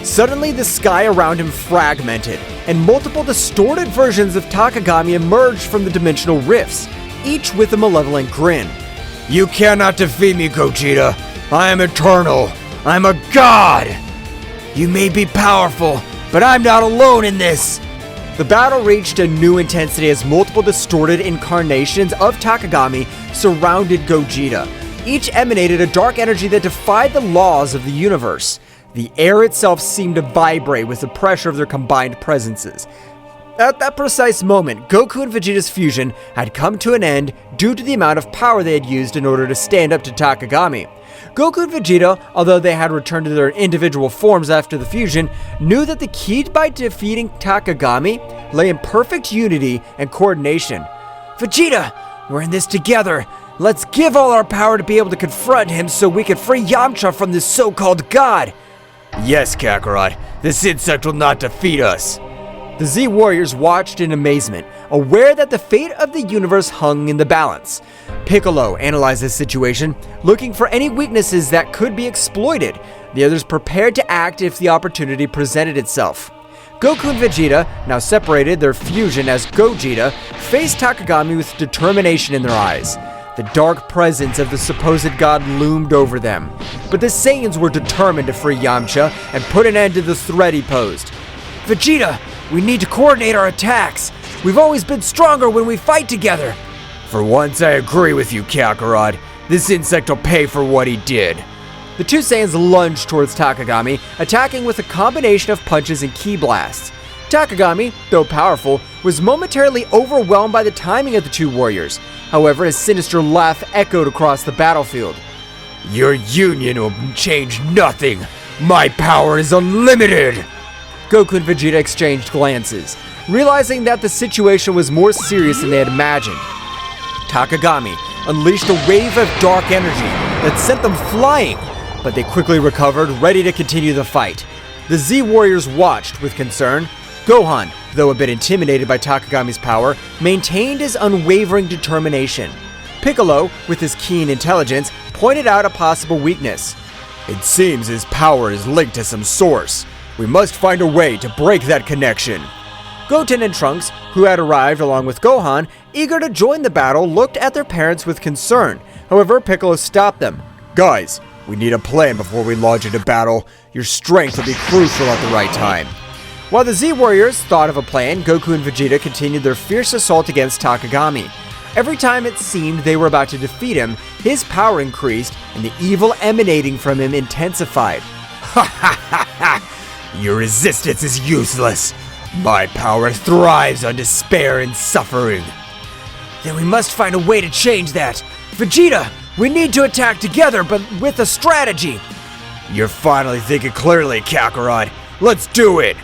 Suddenly, the sky around him fragmented, and multiple distorted versions of Takagami emerged from the dimensional rifts. each with a malevolent grin. You cannot defeat me, Gogeta. I am eternal. I'm a god. You may be powerful, but I'm not alone in this. The battle reached a new intensity as multiple distorted incarnations of Takagami surrounded Gogeta. Each emanated a dark energy that defied the laws of the universe. The air itself seemed to vibrate with the pressure of their combined presences. At that precise moment, Goku and Vegeta's fusion had come to an end due to the amount of power they had used in order to stand up to Takagami. Goku and Vegeta, although they had returned to their individual forms after the fusion, knew that the key by defeating Takagami lay in perfect unity and coordination. Vegeta, we're in this together. Let's give all our power to be able to confront him so we can free Yamcha from this so-called god. Yes, Kakarot. This insect will not defeat us. The Z Warriors watched in amazement, aware that the fate of the universe hung in the balance. Piccolo analyzed the situation, looking for any weaknesses that could be exploited. The others prepared to act if the opportunity presented itself. Goku and Vegeta, now separated, their fusion as Gogeta, faced Takagami with determination in their eyes. The dark presence of the supposed god loomed over them, but the Saiyans were determined to free Yamcha and put an end to the threat he posed. Vegeta, we need to coordinate our attacks. We've always been stronger when we fight together. For once, I agree with you, Kakarot. This insect will pay for what he did. The two Saiyans lunged towards Takagami, attacking with a combination of punches and ki blasts. Takagami, though powerful, was momentarily overwhelmed by the timing of the two warriors. However, his sinister laugh echoed across the battlefield. Your union will change nothing. My power is unlimited. Goku and Vegeta exchanged glances, realizing that the situation was more serious than they had imagined. Takagami unleashed a wave of dark energy that sent them flying, but they quickly recovered, ready to continue the fight. The Z Warriors watched with concern. Gohan, though a bit intimidated by Takagami's power, maintained his unwavering determination. Piccolo, with his keen intelligence, pointed out a possible weakness. It seems his power is linked to some source. We must find a way to break that connection. Goten and Trunks, who had arrived along with Gohan, eager to join the battle, looked at their parents with concern. However, Piccolo stopped them. Guys, we need a plan before we launch into battle. Your strength will be crucial at the right time. While the Z Warriors thought of a plan, Goku and Vegeta continued their fierce assault against Takagami. Every time it seemed they were about to defeat him, his power increased and the evil emanating from him intensified. Ha ha ha ha! Your resistance is useless. My power thrives on despair and suffering. Then we must find a way to change that. Vegeta, we need to attack together, but with a strategy. You're finally thinking clearly, Kakarot. Let's do it!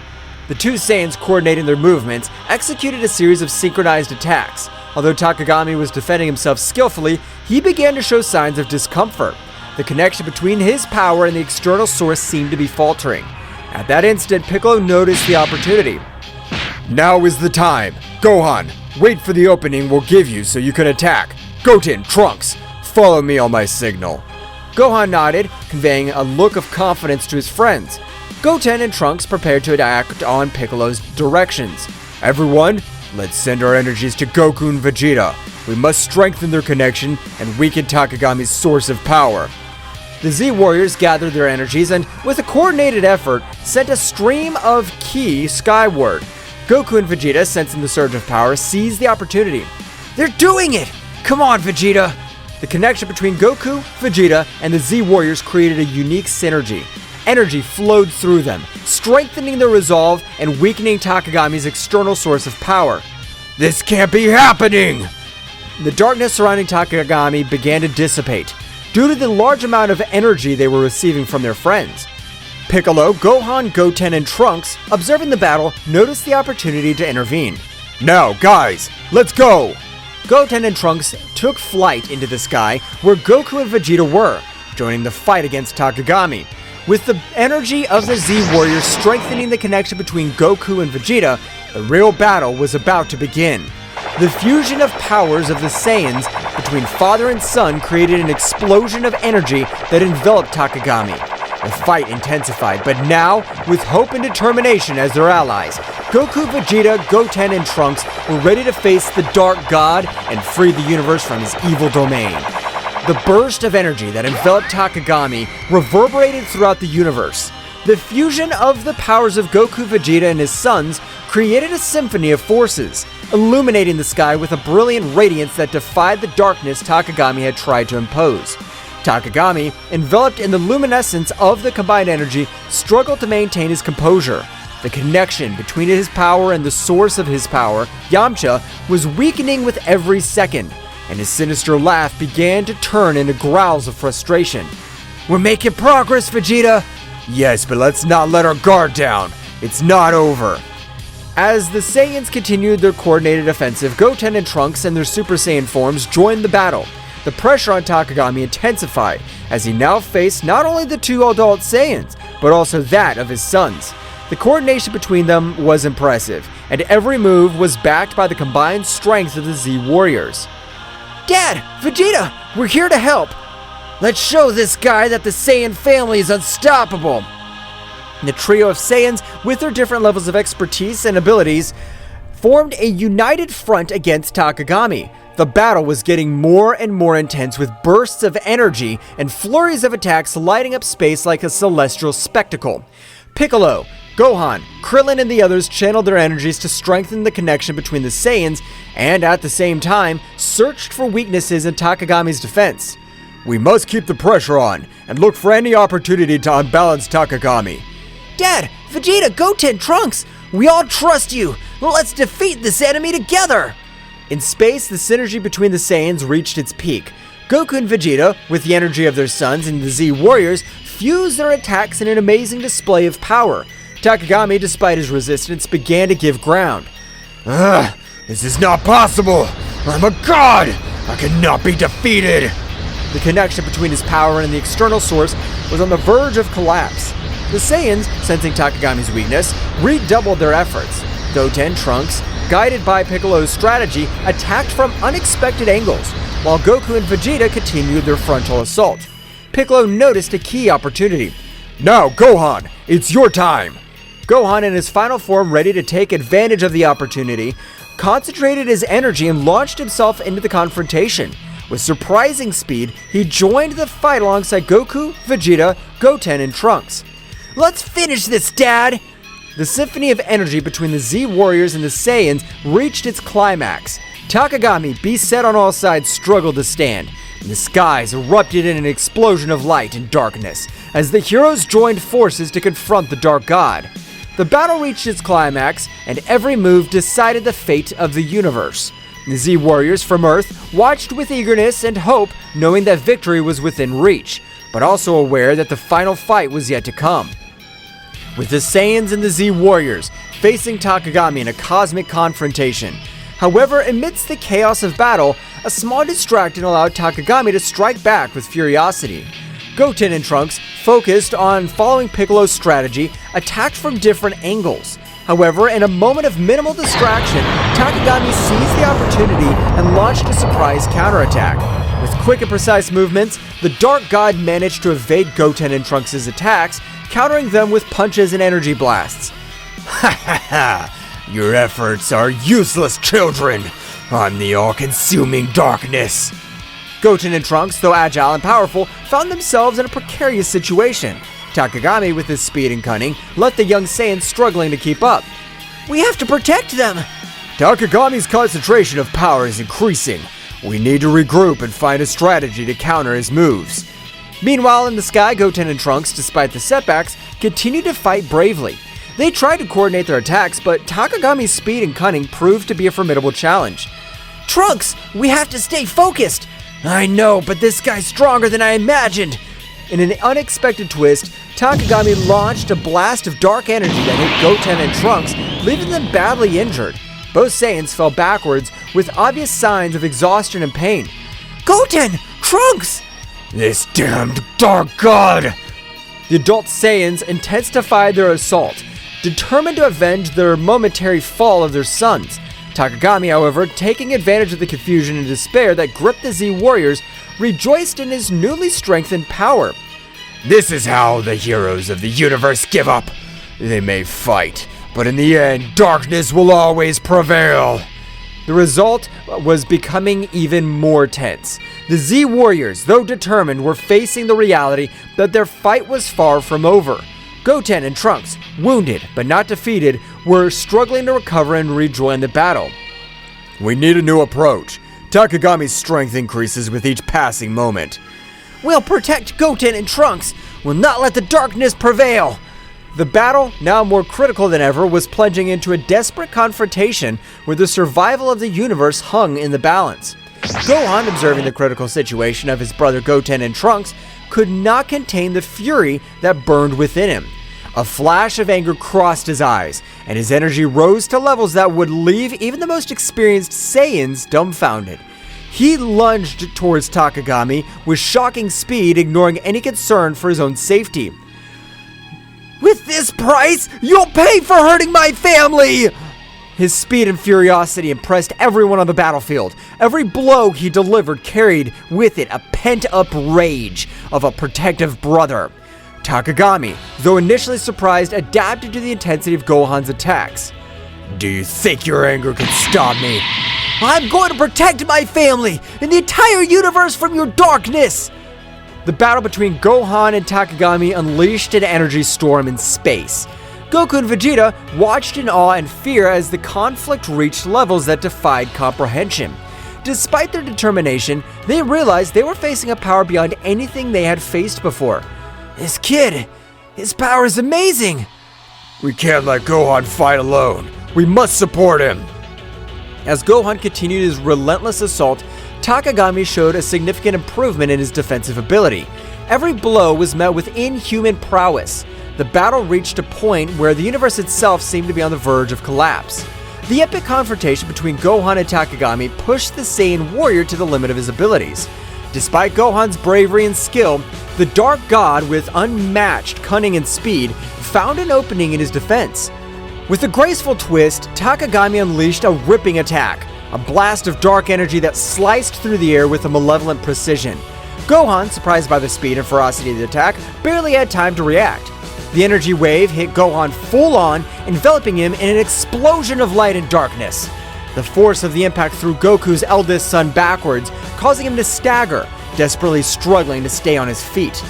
The two Saiyans, coordinating their movements, executed a series of synchronized attacks. Although Takagami was defending himself skillfully, he began to show signs of discomfort. The connection between his power and the external source seemed to be faltering. At that instant, Piccolo noticed the opportunity. Now is the time. Gohan, wait for the opening we'll give you so you can attack. Goten, Trunks, follow me on my signal. Gohan nodded, conveying a look of confidence to his friends. Goten and Trunks prepared to act on Piccolo's directions. Everyone, let's send our energies to Goku and Vegeta. We must strengthen their connection and weaken Takagami's source of power. The Z Warriors gathered their energies and, with a coordinated effort, sent a stream of ki skyward. Goku and Vegeta, sensing the surge of power, seized the opportunity. They're doing it! Come on, Vegeta! The connection between Goku, Vegeta, and the Z Warriors created a unique synergy. Energy flowed through them, strengthening their resolve and weakening Takagami's external source of power. This can't be happening! The darkness surrounding Takagami began to dissipate, due to the large amount of energy they were receiving from their friends. Piccolo, Gohan, Goten, and Trunks, observing the battle, noticed the opportunity to intervene. Now, guys, let's go! Goten and Trunks took flight into the sky where Goku and Vegeta were, joining the fight against Takagami. With the energy of the Z Warriors strengthening the connection between Goku and Vegeta, the real battle was about to begin. The fusion of powers of the Saiyans between father and son created an explosion of energy that enveloped Takagami. The fight intensified, but now, with hope and determination as their allies, Goku, Vegeta, Goten, and Trunks were ready to face the Dark God and free the universe from his evil domain. The burst of energy that enveloped Takagami reverberated throughout the universe. The fusion of the powers of Goku, Vegeta, and his sons created a symphony of forces, illuminating the sky with a brilliant radiance that defied the darkness Takagami had tried to impose. Takagami, enveloped in the luminescence of the combined energy, struggled to maintain his composure. The connection between his power and the source of his power, Yamcha, was weakening with every second, and his sinister laugh began to turn into growls of frustration. We're making progress, Vegeta! Yes, but let's not let our guard down. It's not over. As the Saiyans continued their coordinated offensive, Goten and Trunks and their Super Saiyan forms joined the battle. The pressure on Takagami intensified as he now faced not only the two adult Saiyans, but also that of his sons. The coordination between them was impressive, and every move was backed by the combined strength of the Z Warriors. Dad, Vegeta, we're here to help. Let's show this guy that the Saiyan family is unstoppable. The trio of Saiyans, with their different levels of expertise and abilities, formed a united front against Takagami. The battle was getting more and more intense, with bursts of energy and flurries of attacks lighting up space like a celestial spectacle. Piccolo, Gohan, Krillin, and the others channeled their energies to strengthen the connection between the Saiyans and, at the same time, searched for weaknesses in Takagami's defense. We must keep the pressure on and look for any opportunity to unbalance Takagami. Dad, Vegeta, Goten, Trunks, we all trust you. Let's defeat this enemy together. In space, the synergy between the Saiyans reached its peak. Goku and Vegeta, with the energy of their sons and the Z Warriors, fused their attacks in an amazing display of power. Takagami, despite his resistance, began to give ground. This is not possible! I'm a god! I cannot be defeated! The connection between his power and the external source was on the verge of collapse. The Saiyans, sensing Takagami's weakness, redoubled their efforts. Goten, Trunks, guided by Piccolo's strategy, attacked from unexpected angles, while Goku and Vegeta continued their frontal assault. Piccolo noticed a key opportunity. Now, Gohan, it's your time! Gohan, in his final form ready to take advantage of the opportunity, concentrated his energy and launched himself into the confrontation. With surprising speed, he joined the fight alongside Goku, Vegeta, Goten, and Trunks. Let's finish this, Dad! The symphony of energy between the Z Warriors and the Saiyans reached its climax. Takagami, beset on all sides, struggled to stand, and the skies erupted in an explosion of light and darkness as the heroes joined forces to confront the Dark God. The battle reached its climax, and every move decided the fate of the universe. The Z Warriors from Earth watched with eagerness and hope, knowing that victory was within reach, but also aware that the final fight was yet to come. With the Saiyans and the Z Warriors facing Takagami in a cosmic confrontation. However, amidst the chaos of battle, a small distraction allowed Takagami to strike back with furiosity. Goten and Trunks, focused on following Piccolo's strategy, attacked from different angles. However, in a moment of minimal distraction, Takagami seized the opportunity and launched a surprise counterattack. With quick and precise movements, the Dark God managed to evade Goten and Trunks' attacks, countering them with punches and energy blasts. Ha ha ha! Your efforts are useless, children! I'm the all-consuming darkness! Goten and Trunks, though agile and powerful, found themselves in a precarious situation. Takagami, with his speed and cunning, left the young Saiyans struggling to keep up. We have to protect them! Takagami's concentration of power is increasing. We need to regroup and find a strategy to counter his moves. Meanwhile, in the sky, Goten and Trunks, despite the setbacks, continued to fight bravely. They tried to coordinate their attacks, but Takagami's speed and cunning proved to be a formidable challenge. Trunks, we have to stay focused! I know, but this guy's stronger than I imagined! In an unexpected twist, Takagami launched a blast of dark energy that hit Goten and Trunks, leaving them badly injured. Both Saiyans fell backwards with obvious signs of exhaustion and pain. Goten! Trunks! This damned Dark God! The adult Saiyans intensified their assault, determined to avenge their momentary fall of their sons. Takagami, however, taking advantage of the confusion and despair that gripped the Z Warriors, rejoiced in his newly strengthened power. This is how the heroes of the universe give up. They may fight, but in the end, darkness will always prevail. The result was becoming even more tense. The Z Warriors, though determined, were facing the reality that their fight was far from over. Goten and Trunks, wounded but not defeated, were struggling to recover and rejoin the battle. We need a new approach. Takagami's strength increases with each passing moment. We'll protect Goten and Trunks. We'll not let the darkness prevail. The battle, now more critical than ever, was plunging into a desperate confrontation where the survival of the universe hung in the balance. Gohan, observing the critical situation of his brother Goten and Trunks, could not contain the fury that burned within him. A flash of anger crossed his eyes, and his energy rose to levels that would leave even the most experienced Saiyans dumbfounded. He lunged towards Takagami with shocking speed, ignoring any concern for his own safety. With this price, you'll pay for hurting my family! His speed and furiosity impressed everyone on the battlefield. Every blow he delivered carried with it a pent-up rage of a protective brother. Takagami, though initially surprised, adapted to the intensity of Gohan's attacks. Do you think your anger can stop me? I'm going to protect my family and the entire universe from your darkness! The battle between Gohan and Takagami unleashed an energy storm in space. Goku and Vegeta watched in awe and fear as the conflict reached levels that defied comprehension. Despite their determination, they realized they were facing a power beyond anything they had faced before. This kid, his power is amazing! We can't let Gohan fight alone. We must support him. As Gohan continued his relentless assault, Takagami showed a significant improvement in his defensive ability. Every blow was met with inhuman prowess. The battle reached a point where the universe itself seemed to be on the verge of collapse. The epic confrontation between Gohan and Takagami pushed the Saiyan warrior to the limit of his abilities. Despite Gohan's bravery and skill, the Dark God, with unmatched cunning and speed, found an opening in his defense. With a graceful twist, Takagami unleashed a ripping attack, a blast of dark energy that sliced through the air with a malevolent precision. Gohan, surprised by the speed and ferocity of the attack, barely had time to react. The energy wave hit Gohan full on, enveloping him in an explosion of light and darkness. The force of the impact threw Goku's eldest son backwards, causing him to stagger, desperately struggling to stay on his feet.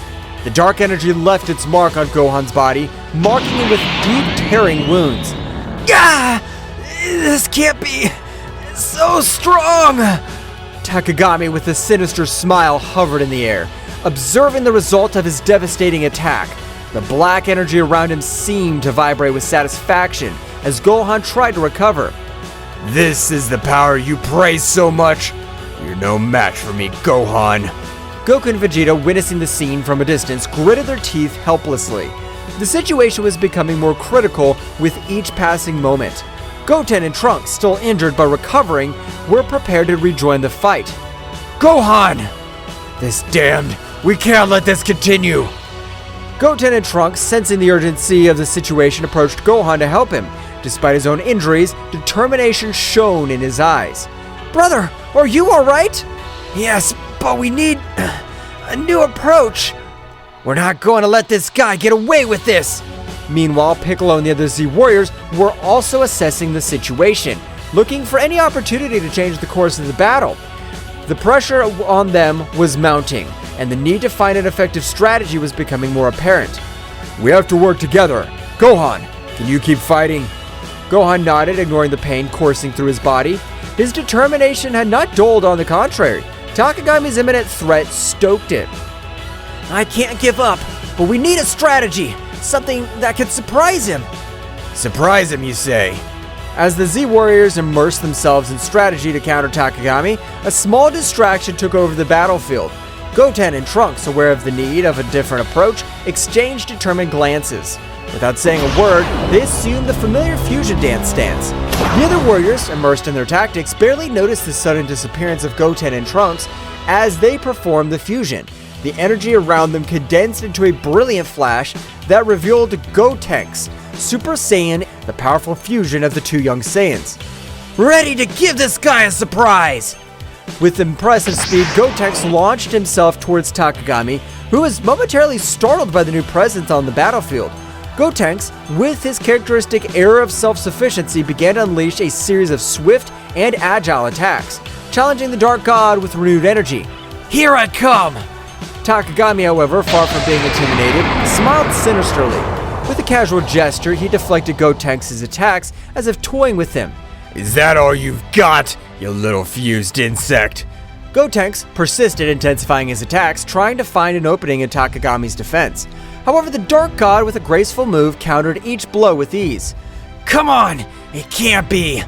The dark energy left its mark on Gohan's body, marking him with deep, tearing wounds. Ah! This can't be so strong! Takagami, with a sinister smile, hovered in the air, observing the result of his devastating attack. The black energy around him seemed to vibrate with satisfaction as Gohan tried to recover. This is the power you praise so much. You're no match for me, Gohan. Goku and Vegeta, witnessing the scene from a distance, gritted their teeth helplessly. The situation was becoming more critical with each passing moment. Goten and Trunks, still injured but recovering, were prepared to rejoin the fight. Gohan! This damned, we can't let this continue. Goten and Trunks, sensing the urgency of the situation, approached Gohan to help him. Despite his own injuries, determination shone in his eyes. Brother, are you alright? Yes, but we need a new approach. We're not going to let this guy get away with this. Meanwhile, Piccolo and the other Z Warriors were also assessing the situation, looking for any opportunity to change the course of the battle. The pressure on them was mounting, and the need to find an effective strategy was becoming more apparent. We have to work together. Gohan, can you keep fighting? Gohan nodded, ignoring the pain coursing through his body. His determination had not dulled, on the contrary. Takagami's imminent threat stoked it. I can't give up, but we need a strategy. Something that could surprise him. Surprise him, you say? As the Z Warriors immersed themselves in strategy to counter Takagami, a small distraction took over the battlefield. Goten and Trunks, aware of the need of a different approach, exchanged determined glances. Without saying a word, they assumed the familiar fusion dance stance. The other warriors, immersed in their tactics, barely noticed the sudden disappearance of Goten and Trunks as they performed the fusion. The energy around them condensed into a brilliant flash that revealed Gotenks, Super Saiyan, the powerful fusion of the two young Saiyans. Ready to give this guy a surprise! With impressive speed, Gotenks launched himself towards Takagami, who was momentarily startled by the new presence on the battlefield. Gotenks, with his characteristic air of self-sufficiency, began to unleash a series of swift and agile attacks, challenging the Dark God with renewed energy. Here I come! Takagami, however, far from being intimidated, smiled sinisterly. With a casual gesture, he deflected Gotenks' attacks as if toying with him. Is that all you've got, you little fused insect? Gotenks persisted, intensifying his attacks, trying to find an opening in Takagami's defense. However, the Dark God, with a graceful move, countered each blow with ease. Come on! It can't be!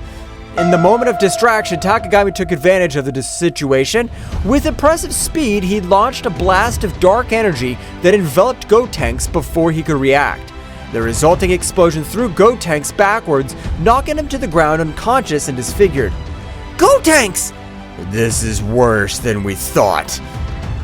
In the moment of distraction, Takagami took advantage of the situation. With impressive speed, he launched a blast of dark energy that enveloped Gotenks before he could react. The resulting explosion threw Gotenks backwards, knocking him to the ground unconscious and disfigured. Gotenks! This is worse than we thought.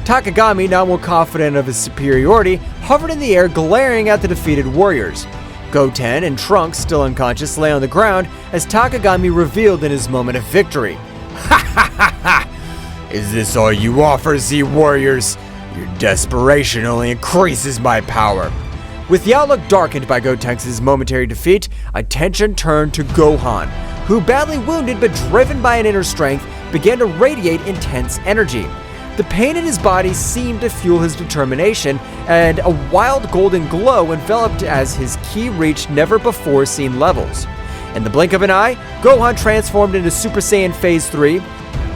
Takagami, now more confident of his superiority, hovered in the air, glaring at the defeated warriors. Goten and Trunks, still unconscious, lay on the ground as Takagami revealed in his moment of victory. Ha ha ha ha! Is this all you offer, Z warriors? Your desperation only increases my power. With the outlook darkened by Gotenks' momentary defeat, attention turned to Gohan, who, badly wounded but driven by an inner strength, began to radiate intense energy. The pain in his body seemed to fuel his determination, and a wild golden glow enveloped as his ki reached never-before-seen levels. In the blink of an eye, Gohan transformed into Super Saiyan Phase 3,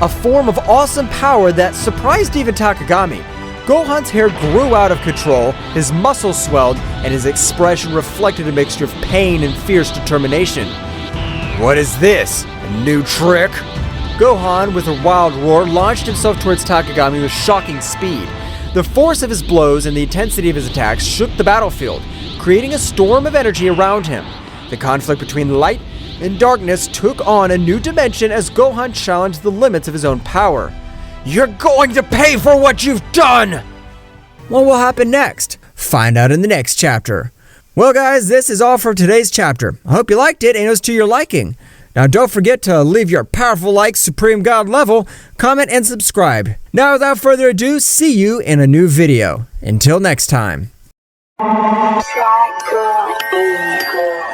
a form of awesome power that surprised even Takagami. Gohan's hair grew out of control, his muscles swelled, and his expression reflected a mixture of pain and fierce determination. What is this? A new trick? Gohan, with a wild roar, launched himself towards Takagami with shocking speed. The force of his blows and the intensity of his attacks shook the battlefield, creating a storm of energy around him. The conflict between light and darkness took on a new dimension as Gohan challenged the limits of his own power. You're going to pay for what you've done! What will happen next? Find out in the next chapter. Well guys, this is all for today's chapter. I hope you liked it and it was to your liking. Now don't forget to leave your powerful like Supreme God level, comment and subscribe. Now without further ado, see you in a new video. Until next time. Psycho evil.